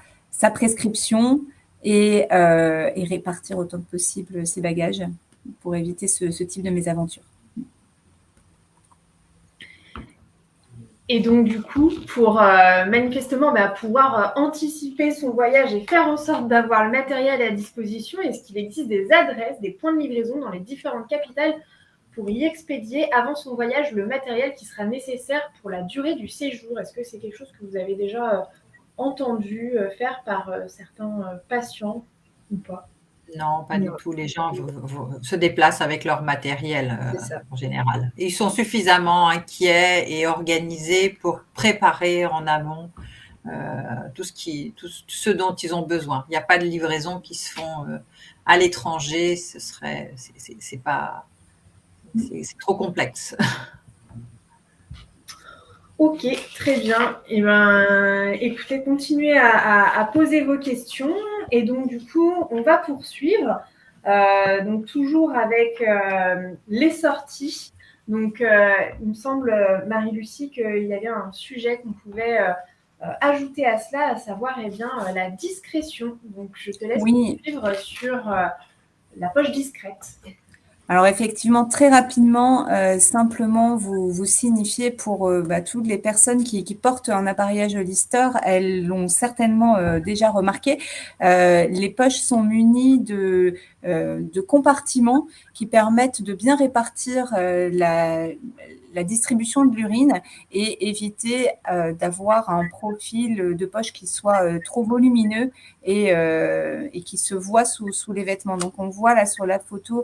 prescription et répartir autant que possible ses bagages pour éviter ce type de mésaventure. Et donc, du coup, pour manifestement pouvoir anticiper son voyage et faire en sorte d'avoir le matériel à disposition, est-ce qu'il existe des adresses, des points de livraison dans les différentes capitales pour y expédier avant son voyage le matériel qui sera nécessaire pour la durée du séjour? Est-ce que c'est quelque chose que vous avez déjà entendu faire par certains patients ou pas? Non, pas du tout. Les gens se déplacent avec leur matériel en général. Ils sont suffisamment inquiets et organisés pour préparer en amont tout ce dont ils ont besoin. Il n'y a pas de livraison qui se font à l'étranger. C'est trop complexe. Ok, très bien. Et écoutez, continuez à poser vos questions. Et donc, du coup, on va poursuivre. Donc, toujours avec les sorties. Donc, il me semble, Marie-Lucie, qu'il y avait un sujet qu'on pouvait ajouter à cela, à savoir la discrétion. Donc, je te laisse suivre sur la poche discrète. Alors effectivement, très rapidement, simplement vous signifiez pour toutes les personnes qui portent un appareillage Hollister, elles l'ont certainement déjà remarqué, les poches sont munies de compartiments qui permettent de bien répartir la distribution de l'urine et éviter d'avoir un profil de poche qui soit trop volumineux et qui se voit sous les vêtements. Donc on voit là sur la photo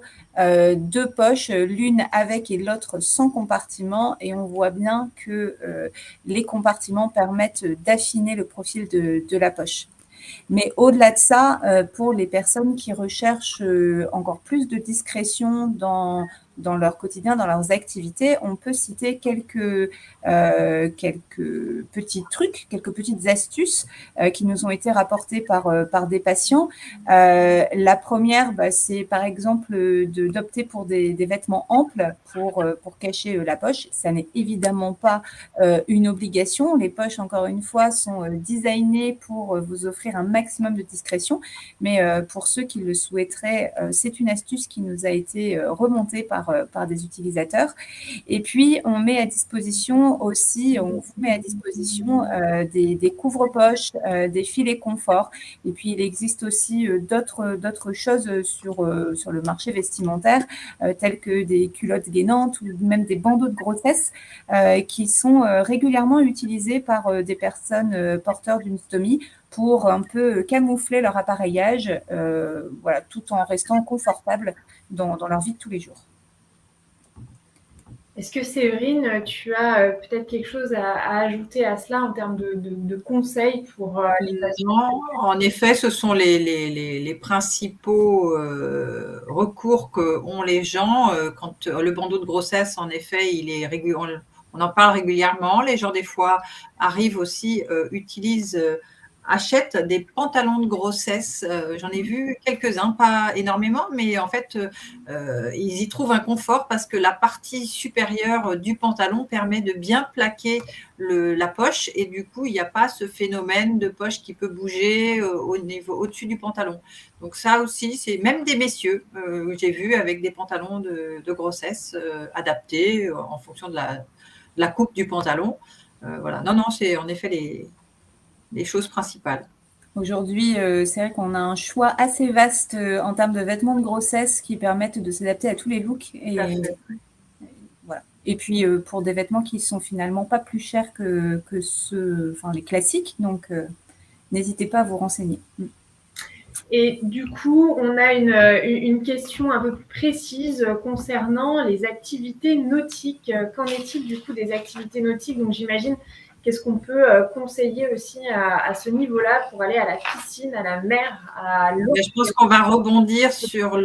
deux poches, l'une avec et l'autre sans compartiment, et on voit bien que les compartiments permettent d'affiner le profil de la poche. Mais au-delà de ça, pour les personnes qui recherchent encore plus de discrétion dans dans leur quotidien, dans leurs activités. On peut citer quelques petits trucs, quelques petites astuces qui nous ont été rapportées par des patients. La première, c'est par exemple d'opter pour des vêtements amples pour cacher la poche. Ça n'est évidemment pas une obligation. Les poches, encore une fois, sont designées pour vous offrir un maximum de discrétion. Mais pour ceux qui le souhaiteraient, c'est une astuce qui nous a été remontée par des utilisateurs. Et puis, on vous met à disposition des couvre-poches, des filets confort. Et puis, il existe aussi d'autres choses sur le marché vestimentaire, telles que des culottes gainantes ou même des bandeaux de grossesse qui sont régulièrement utilisés par des personnes porteurs d'une stomie pour un peu camoufler leur appareillage, tout en restant confortable dans leur vie de tous les jours. Est-ce que Séverine, tu as peut-être quelque chose à ajouter à cela en termes de conseils pour les patients? Non, en effet, ce sont les principaux recours qu'ont les gens. Quand le bandeau de grossesse, en effet, on en parle régulièrement. Les gens, des fois, arrivent aussi, achètent des pantalons de grossesse. J'en ai vu quelques-uns, pas énormément, mais en fait, ils y trouvent un confort parce que la partie supérieure du pantalon permet de bien plaquer la poche et du coup, il n'y a pas ce phénomène de poche qui peut bouger au-dessus du pantalon. Donc ça aussi, c'est même des messieurs, j'ai vu avec des pantalons de grossesse adaptés en fonction de la coupe du pantalon. Voilà. Non, c'est en effet les choses principales. Aujourd'hui, c'est vrai qu'on a un choix assez vaste en termes de vêtements de grossesse qui permettent de s'adapter à tous les looks. Voilà. Et puis, pour des vêtements qui sont finalement pas plus chers que les classiques. Donc, n'hésitez pas à vous renseigner. Et du coup, on a une question un peu plus précise concernant les activités nautiques. Qu'en est-il du coup des activités nautiques? Donc, j'imagine, qu'est-ce qu'on peut conseiller aussi à ce niveau-là pour aller à la piscine, à la mer, à l'eau? Je pense qu'on va rebondir sur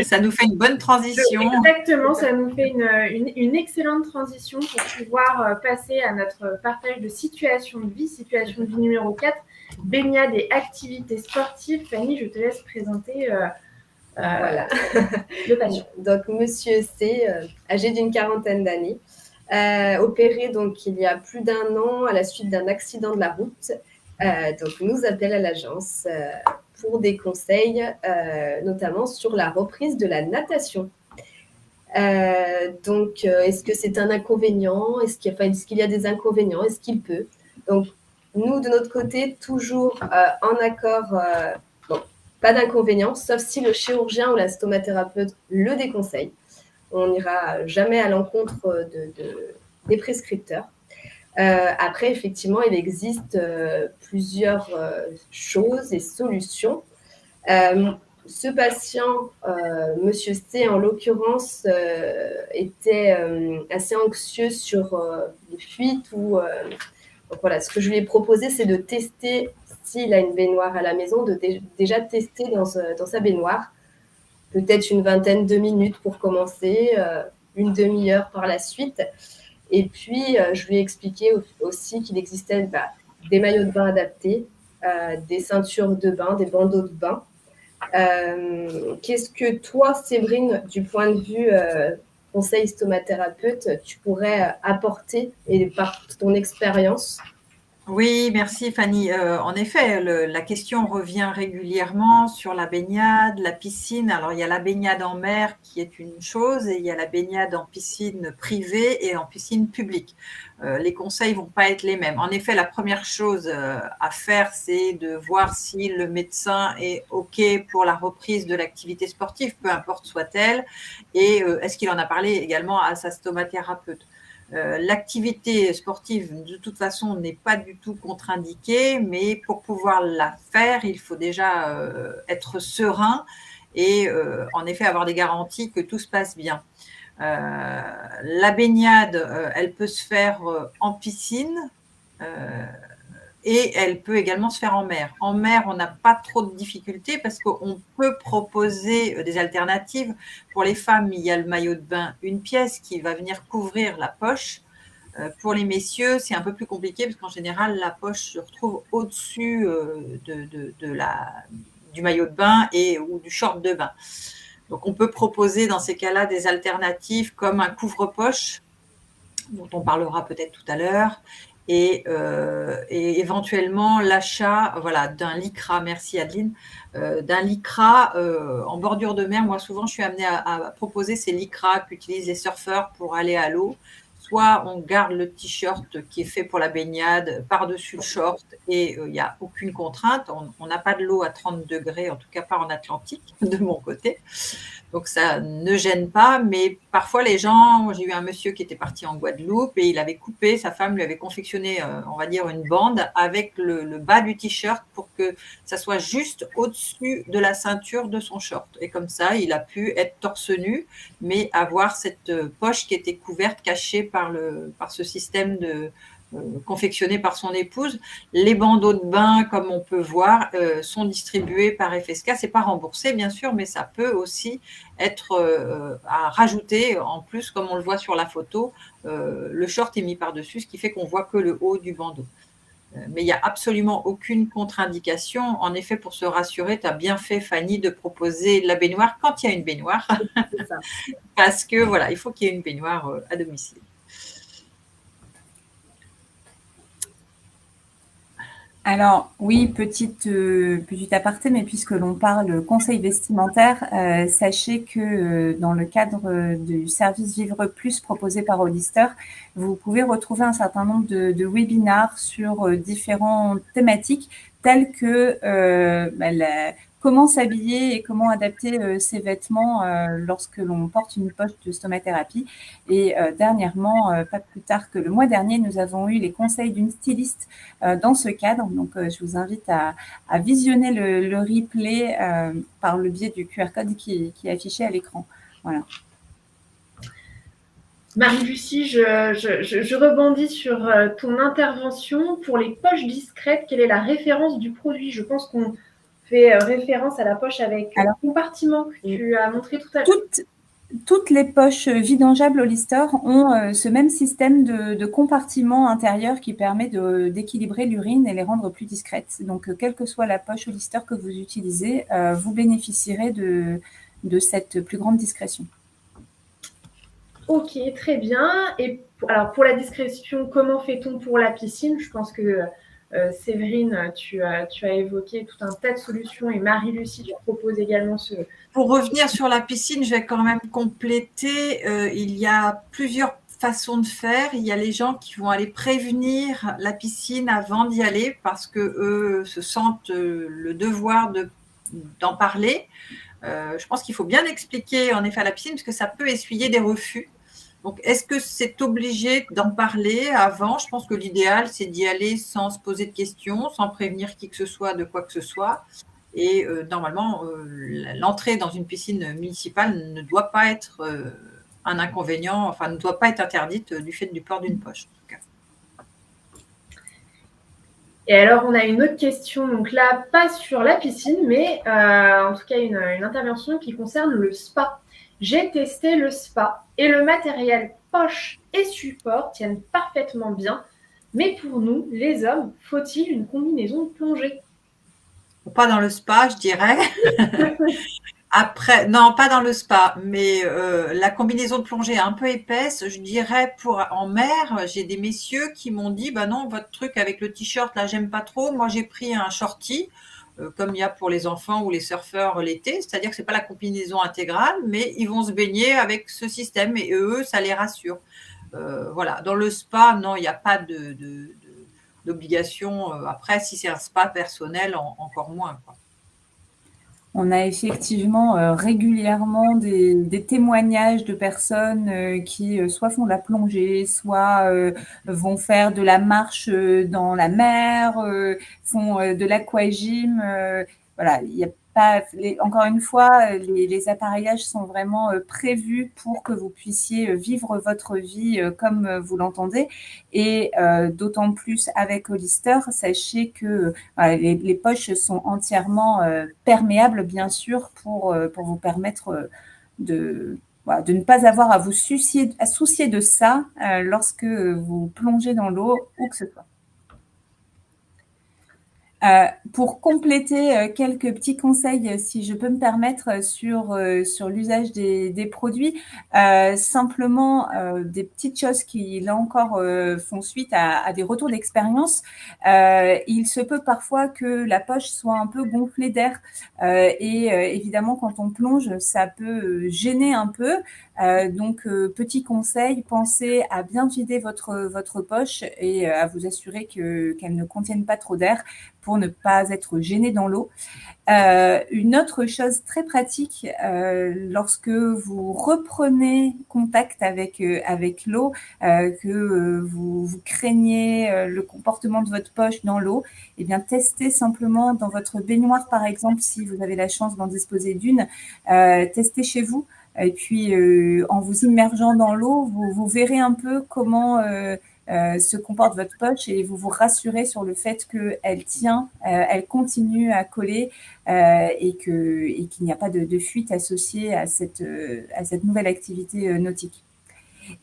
ça nous fait une bonne transition. Exactement, ça nous fait une excellente transition pour pouvoir passer à notre partage de situation de vie numéro 4, baignade et activités sportives. Fanny, je te laisse présenter le patient. Donc, monsieur C, âgé d'une quarantaine d'années, opéré donc il y a plus d'1 an à la suite d'un accident de la route, donc nous appelle à l'agence pour des conseils, notamment sur la reprise de la natation. Donc, est-ce que c'est un inconvénient? Est-ce qu'il y a des inconvénients? Est-ce qu'il peut? Donc, nous, de notre côté, toujours en accord, pas d'inconvénient, sauf si le chirurgien ou la stomathérapeute le déconseille. On n'ira jamais à l'encontre des prescripteurs. Après, effectivement, il existe plusieurs choses et solutions. Ce patient, monsieur C, en l'occurrence, était assez anxieux sur les fuites. Donc voilà, ce que je lui ai proposé, c'est de tester, s'il a une baignoire à la maison, de déjà tester dans sa baignoire, peut-être une vingtaine de minutes pour commencer, une demi-heure par la suite. Et puis, je lui ai expliqué aussi qu'il existait des maillots de bain adaptés, des ceintures de bain, des bandeaux de bain. Qu'est-ce que toi, Séverine, du point de vue conseil stomathérapeute, tu pourrais apporter et par ton expérience? Oui, merci Fanny. En effet, la question revient régulièrement sur la baignade, la piscine. Alors, il y a la baignade en mer qui est une chose et il y a la baignade en piscine privée et en piscine publique. Les conseils vont pas être les mêmes. En effet, la première chose à faire, c'est de voir si le médecin est OK pour la reprise de l'activité sportive, peu importe soit-elle, et est-ce qu'il en a parlé également à sa stomathérapeute. L'activité sportive, de toute façon, n'est pas du tout contre-indiquée, mais pour pouvoir la faire, il faut déjà être serein et en effet avoir des garanties que tout se passe bien. La baignade, elle peut se faire en piscine et elle peut également se faire en mer. En mer, on n'a pas trop de difficultés parce qu'on peut proposer des alternatives. Pour les femmes, il y a le maillot de bain, une pièce qui va venir couvrir la poche. Pour les messieurs, c'est un peu plus compliqué parce qu'en général, la poche se retrouve au-dessus du maillot de bain ou du short de bain. Donc, on peut proposer dans ces cas-là des alternatives comme un couvre-poche, dont on parlera peut-être tout à l'heure, et éventuellement l'achat d'un lycra, merci Adeline, d'un lycra en bordure de mer. Moi, souvent, je suis amenée à proposer ces lycras qu'utilisent les surfeurs pour aller à l'eau. Soit on garde le t-shirt qui est fait pour la baignade par-dessus le short et il n'y a aucune contrainte. On n'a pas de l'eau à 30 degrés, en tout cas pas en Atlantique, de mon côté. Donc, ça ne gêne pas, mais parfois les gens, j'ai eu un monsieur qui était parti en Guadeloupe et il avait coupé, sa femme lui avait confectionné, on va dire, une bande avec le bas du t-shirt pour que ça soit juste au-dessus de la ceinture de son short. Et comme ça, il a pu être torse nu, mais avoir cette poche qui était couverte, cachée par ce système confectionné par son épouse. Les bandeaux de bain, comme on peut voir, sont distribués par FSK. Ce n'est pas remboursé, bien sûr, mais ça peut aussi être à rajouter. En plus, comme on le voit sur la photo, le short est mis par-dessus, ce qui fait qu'on voit que le haut du bandeau. Mais il n'y a absolument aucune contre-indication. En effet, pour se rassurer, tu as bien fait, Fanny, de proposer la baignoire quand il y a une baignoire. Parce que voilà, il faut qu'il y ait une baignoire à domicile. Alors oui, petit aparté, mais puisque l'on parle conseil vestimentaire, sachez que dans le cadre du service Vivre Plus proposé par Hollister, vous pouvez retrouver un certain nombre de webinars sur différentes thématiques telles que comment s'habiller et comment adapter ses vêtements lorsque l'on porte une poche de stomathérapie. Et dernièrement, pas plus tard que le mois dernier, nous avons eu les conseils d'une styliste dans ce cadre. Donc, je vous invite à visionner le replay par le biais du QR code qui est affiché à l'écran. Voilà. Marie-Lucie, je rebondis sur ton intervention. Pour les poches discrètes, quelle est la référence du produit? Je pense qu'on fait référence à la poche avec le compartiment que tu as montré tout à l'heure. Toutes les poches vidangeables Hollister ont ce même système de compartiment intérieur qui permet d'équilibrer l'urine et les rendre plus discrètes. Donc, quelle que soit la poche Hollister que vous utilisez, vous bénéficierez de cette plus grande discrétion. Ok, très bien. Et alors, pour la discrétion, comment fait-on pour la piscine? Je pense que Séverine, tu as évoqué tout un tas de solutions et Marie-Lucie, tu proposes également ce… Pour revenir sur la piscine, je vais quand même compléter. Il y a plusieurs façons de faire. Il y a les gens qui vont aller prévenir la piscine avant d'y aller parce qu'eux se sentent le devoir d'en parler. Je pense qu'il faut bien expliquer en effet à la piscine parce que ça peut essuyer des refus. Donc, est-ce que c'est obligé d'en parler avant? Je pense que l'idéal, c'est d'y aller sans se poser de questions, sans prévenir qui que ce soit de quoi que ce soit. Et normalement, l'entrée dans une piscine municipale ne doit pas être un inconvénient, enfin, ne doit pas être interdite du fait du port d'une poche. En tout cas. Et alors, on a une autre question, donc là, pas sur la piscine, mais en tout cas, une intervention qui concerne le spa. J'ai testé le spa et le matériel poche et support tiennent parfaitement bien. Mais pour nous, les hommes, faut-il une combinaison de plongée? Pas dans le spa, je dirais. Après, non, pas dans le spa, mais la combinaison de plongée est un peu épaisse. Je dirais en mer, j'ai des messieurs qui m'ont dit, bah non, votre truc avec le t-shirt, là, j'aime pas trop. Moi, j'ai pris un shorty, comme il y a pour les enfants ou les surfeurs l'été. C'est-à-dire que c'est pas la combinaison intégrale, mais ils vont se baigner avec ce système et eux, ça les rassure. Voilà. Dans le spa, non, il n'y a pas d'obligation. Après, si c'est un spa personnel, encore moins, quoi. On a effectivement régulièrement des témoignages de personnes qui soit font de la plongée, soit vont faire de la marche dans la mer, font de l'aquagym. Voilà, il y a encore une fois, les appareillages sont vraiment prévus pour que vous puissiez vivre votre vie comme vous l'entendez. Et d'autant plus avec Hollister, sachez que les poches sont entièrement perméables, bien sûr, pour vous permettre de ne pas avoir à vous soucier de ça lorsque vous plongez dans l'eau ou que ce soit. Pour compléter quelques petits conseils, si je peux me permettre, sur l'usage des produits, simplement des petites choses qui, là encore, font suite à des retours d'expérience. Il se peut parfois que la poche soit un peu gonflée d'air et évidemment, quand on plonge, ça peut gêner un peu. Donc, petit conseil, pensez à bien vider votre poche et à vous assurer qu'elle ne contienne pas trop d'air pour ne pas être gêné dans l'eau. Une autre chose très pratique, lorsque vous reprenez contact avec l'eau, que vous craignez le comportement de votre poche dans l'eau, eh bien testez simplement dans votre baignoire par exemple, si vous avez la chance d'en disposer d'une, testez chez vous. Et puis, en vous immergeant dans l'eau, vous verrez un peu comment se comporte votre poche et vous vous rassurez sur le fait qu'elle tient, elle continue à coller et qu'il n'y a pas de fuite associée à cette nouvelle activité nautique.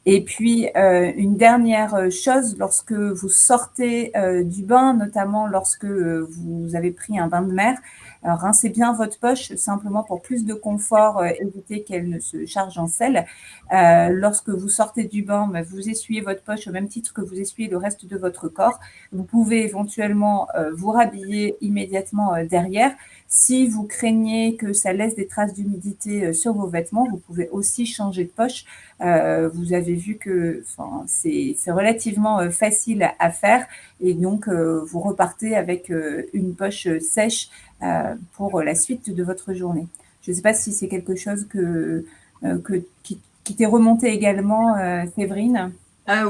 Et puis, une dernière chose, lorsque vous sortez du bain, notamment lorsque vous avez pris un bain de mer, rincez bien votre poche simplement pour plus de confort, éviter qu'elle ne se charge en sel. Lorsque vous sortez du bain, vous essuyez votre poche au même titre que vous essuyez le reste de votre corps. Vous pouvez éventuellement vous rhabiller immédiatement derrière. Si vous craignez que ça laisse des traces d'humidité sur vos vêtements, vous pouvez aussi changer de poche. Vous avez vu que c'est relativement facile à faire et donc vous repartez avec une poche sèche pour la suite de votre journée. Je ne sais pas si c'est quelque chose qui t'est remonté également, Séverine.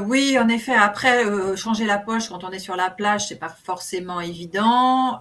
Oui, en effet. Après, changer la poche quand on est sur la plage, c'est pas forcément évident.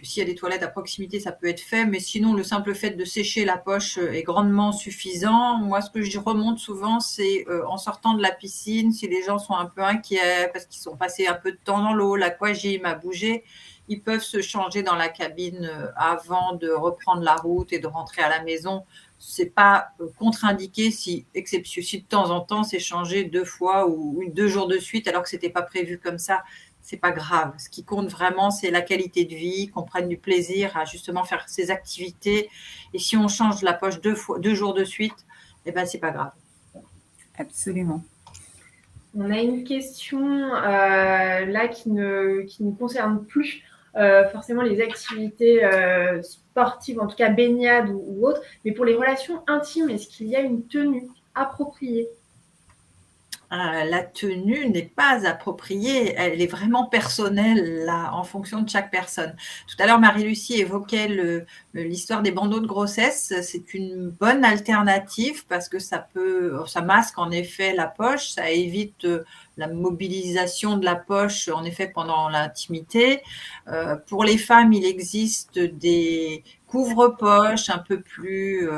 S'il y a des toilettes à proximité, ça peut être fait, mais sinon, le simple fait de sécher la poche est grandement suffisant. Moi, ce que je remonte souvent, c'est en sortant de la piscine, si les gens sont un peu inquiets parce qu'ils sont passés un peu de temps dans l'eau, l'aquagym a bougé, ils peuvent se changer dans la cabine avant de reprendre la route et de rentrer à la maison. C'est pas contre-indiqué si de temps en temps c'est changé 2 fois ou 2 jours de suite alors que c'était pas prévu comme ça, c'est pas grave. Ce qui compte vraiment, c'est la qualité de vie, qu'on prenne du plaisir à justement faire ces activités. Et si on change la poche 2 jours de suite, eh ben c'est pas grave. Absolument. On a une question là qui ne concerne plus forcément les activités sportives, en tout cas baignade ou autres, mais pour les relations intimes, est-ce qu'il y a une tenue appropriée ? La tenue n'est pas appropriée, elle est vraiment personnelle là, en fonction de chaque personne. Tout à l'heure, Marie-Lucie évoquait l'histoire des bandeaux de grossesse. C'est une bonne alternative parce que ça masque en effet la poche, ça évite la mobilisation de la poche en effet pendant l'intimité. Pour les femmes, il existe des couvre-poches un peu plus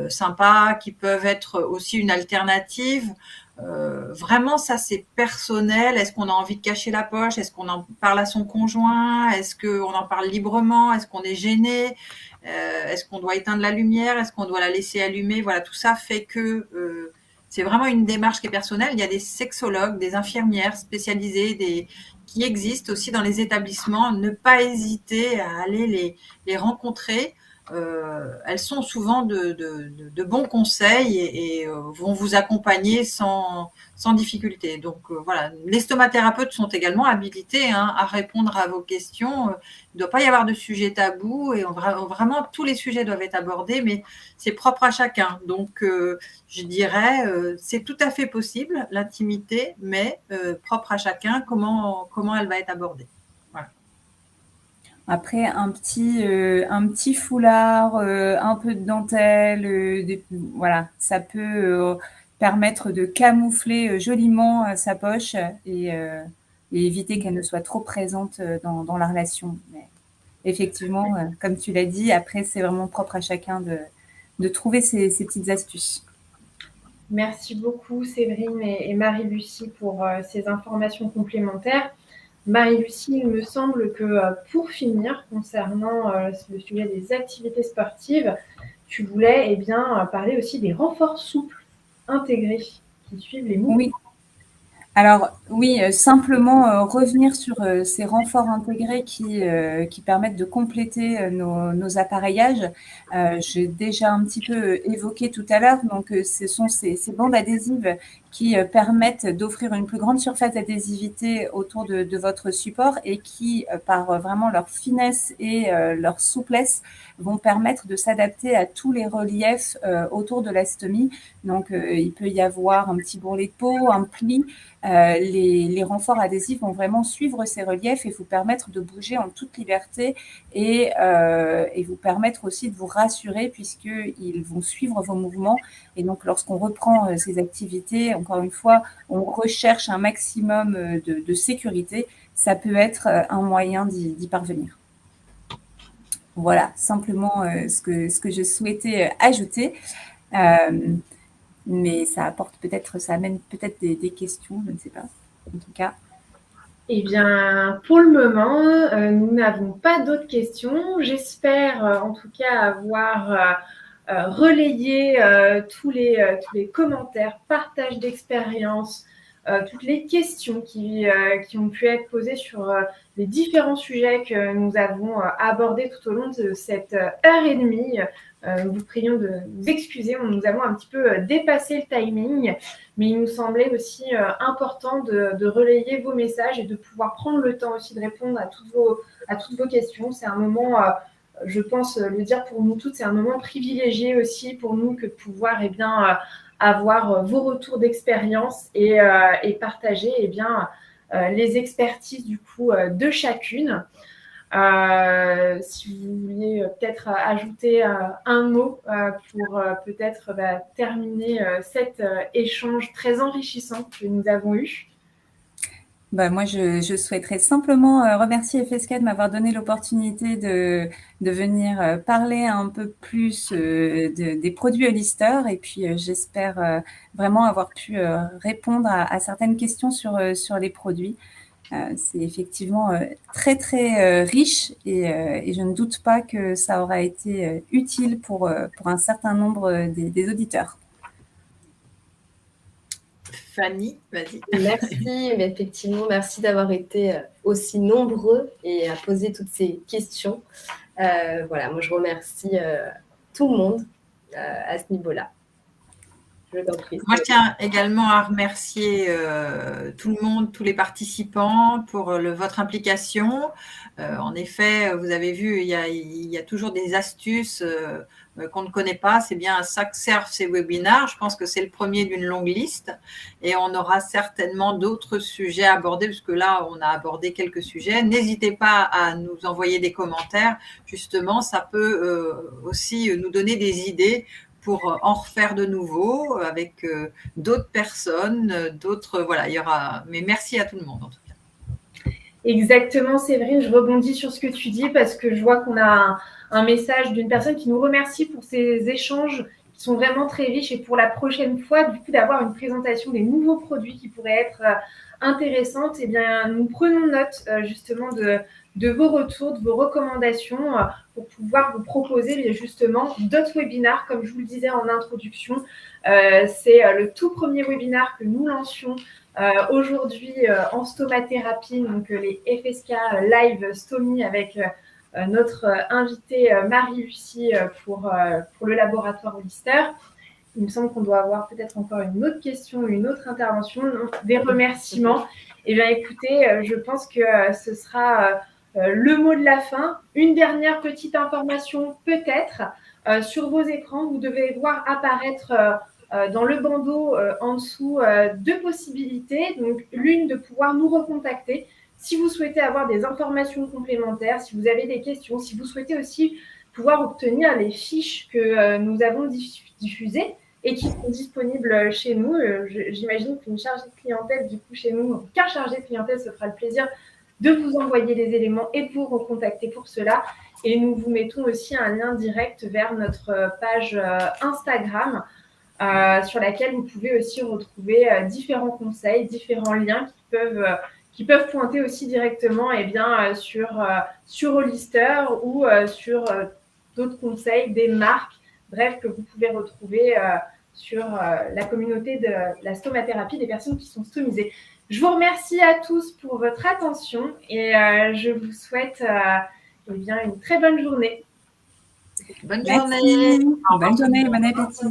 sympas qui peuvent être aussi une alternative. Vraiment, ça c'est personnel. Est-ce qu'on a envie de cacher la poche? Est-ce qu'on en parle à son conjoint? Est-ce qu'on en parle librement? Est-ce qu'on est gêné? Est-ce qu'on doit éteindre la lumière? Est-ce qu'on doit la laisser allumer? Voilà, tout ça fait que c'est vraiment une démarche qui est personnelle. Il y a des sexologues, des infirmières spécialisées, qui existent aussi dans les établissements. Ne pas hésiter à aller les rencontrer. Elles sont souvent de bons conseils et vont vous accompagner sans difficulté. Donc voilà, les stomathérapeutes sont également habilités à répondre à vos questions. Il ne doit pas y avoir de sujet tabou et vraiment tous les sujets doivent être abordés, mais c'est propre à chacun. Donc je dirais c'est tout à fait possible l'intimité, mais propre à chacun comment elle va être abordée. Après, un petit foulard, un peu de dentelle, voilà, ça peut permettre de camoufler joliment sa poche et éviter qu'elle ne soit trop présente dans la relation. Mais effectivement, comme tu l'as dit, après, c'est vraiment propre à chacun de trouver ces petites astuces. Merci beaucoup Séverine et Marie-Lucie pour ces informations complémentaires. Marie-Lucie, il me semble que pour finir, concernant le sujet des activités sportives, tu voulais parler aussi des renforts souples intégrés qui suivent les mouvements. Oui. Alors oui, simplement revenir sur ces renforts intégrés qui permettent de compléter nos appareillages. J'ai déjà un petit peu évoqué tout à l'heure, donc ce sont ces bandes adhésives qui permettent d'offrir une plus grande surface d'adhésivité autour de votre support et qui, par vraiment leur finesse et leur souplesse, vont permettre de s'adapter à tous les reliefs autour de la stomie. Donc, il peut y avoir un petit bourrelet de peau, un pli. Les renforts adhésifs vont vraiment suivre ces reliefs et vous permettre de bouger en toute liberté et vous permettre aussi de vous rassurer puisqu'ils vont suivre vos mouvements. Et donc, lorsqu'on reprend ces activités, encore une fois, on recherche un maximum de sécurité. Ça peut être un moyen d'y parvenir. Voilà, simplement ce que je souhaitais ajouter. Mais ça amène peut-être des questions, je ne sais pas. En tout cas. Eh bien, pour le moment, nous n'avons pas d'autres questions. J'espère en tout cas avoir relayé tous les commentaires, partages d'expériences, toutes les questions qui ont pu être posées sur les différents sujets que nous avons abordés tout au long de cette heure et demie. Nous vous prions de nous excuser, nous avons un petit peu dépassé le timing, mais il nous semblait aussi important de relayer vos messages et de pouvoir prendre le temps aussi de répondre à toutes vos questions. C'est un moment, je pense le dire pour nous toutes, c'est un moment privilégié aussi pour nous que de pouvoir avoir vos retours d'expérience et partager les expertises du coup de chacune. Si vous vouliez peut-être ajouter un mot pour peut-être terminer cet échange très enrichissant que nous avons eu. Moi, je souhaiterais simplement remercier FSK de m'avoir donné l'opportunité de venir parler un peu plus des produits Hollister et puis j'espère vraiment avoir pu répondre à certaines questions sur les produits. C'est effectivement très, très riche et je ne doute pas que ça aura été utile pour un certain nombre des auditeurs. Fanny, vas-y. Merci, mais effectivement, merci d'avoir été aussi nombreux et à poser toutes ces questions. Voilà, moi je remercie tout le monde à ce niveau-là. Je t'en prie. Moi, je tiens également à remercier tout le monde, tous les participants pour votre implication. En effet, vous avez vu, il y a toujours des astuces qu'on ne connaît pas. C'est bien à ça que servent ces webinaires. Je pense que c'est le premier d'une longue liste et on aura certainement d'autres sujets à aborder parce que là, on a abordé quelques sujets. N'hésitez pas à nous envoyer des commentaires. Justement, ça peut aussi nous donner des idées pour en refaire de nouveau avec d'autres personnes, voilà, il y aura. Mais merci à tout le monde en tout cas. Exactement, Séverine, je rebondis sur ce que tu dis parce que je vois qu'on a un message d'une personne qui nous remercie pour ces échanges qui sont vraiment très riches et pour la prochaine fois, du coup, d'avoir une présentation des nouveaux produits qui pourraient être intéressantes. Eh bien, nous prenons note justement de vos retours, de vos recommandations pour pouvoir vous proposer justement d'autres webinaires. Comme je vous le disais en introduction, c'est le tout premier webinaire que nous lancions aujourd'hui en stomathérapie, donc les FSK Live Stomy avec notre invitée Marie-Lucie pour le laboratoire Hollister. Il me semble qu'on doit avoir peut-être encore une autre question, une autre intervention, des remerciements. Eh bien, écoutez, je pense que ce sera le mot de la fin. Une dernière petite information peut-être. Sur vos écrans, vous devez voir apparaître dans le bandeau en dessous deux possibilités. Donc, l'une de pouvoir nous recontacter si vous souhaitez avoir des informations complémentaires, si vous avez des questions, si vous souhaitez aussi pouvoir obtenir les fiches que nous avons diffusées et qui sont disponibles chez nous. J'imagine qu'une chargée de clientèle, du coup, chez nous, qu'un chargé de clientèle se fera le plaisir de vous envoyer les éléments et de vous recontacter pour cela. Et nous vous mettons aussi un lien direct vers notre page Instagram sur laquelle vous pouvez aussi retrouver différents conseils, différents liens qui peuvent pointer aussi directement sur Hollister ou sur d'autres conseils, des marques, bref, que vous pouvez retrouver sur la communauté de la stomathérapie des personnes qui sont stomisées. Je vous remercie à tous pour votre attention et je vous souhaite une très bonne journée. Bonne Merci. journée. Bonne journée, bon appétit.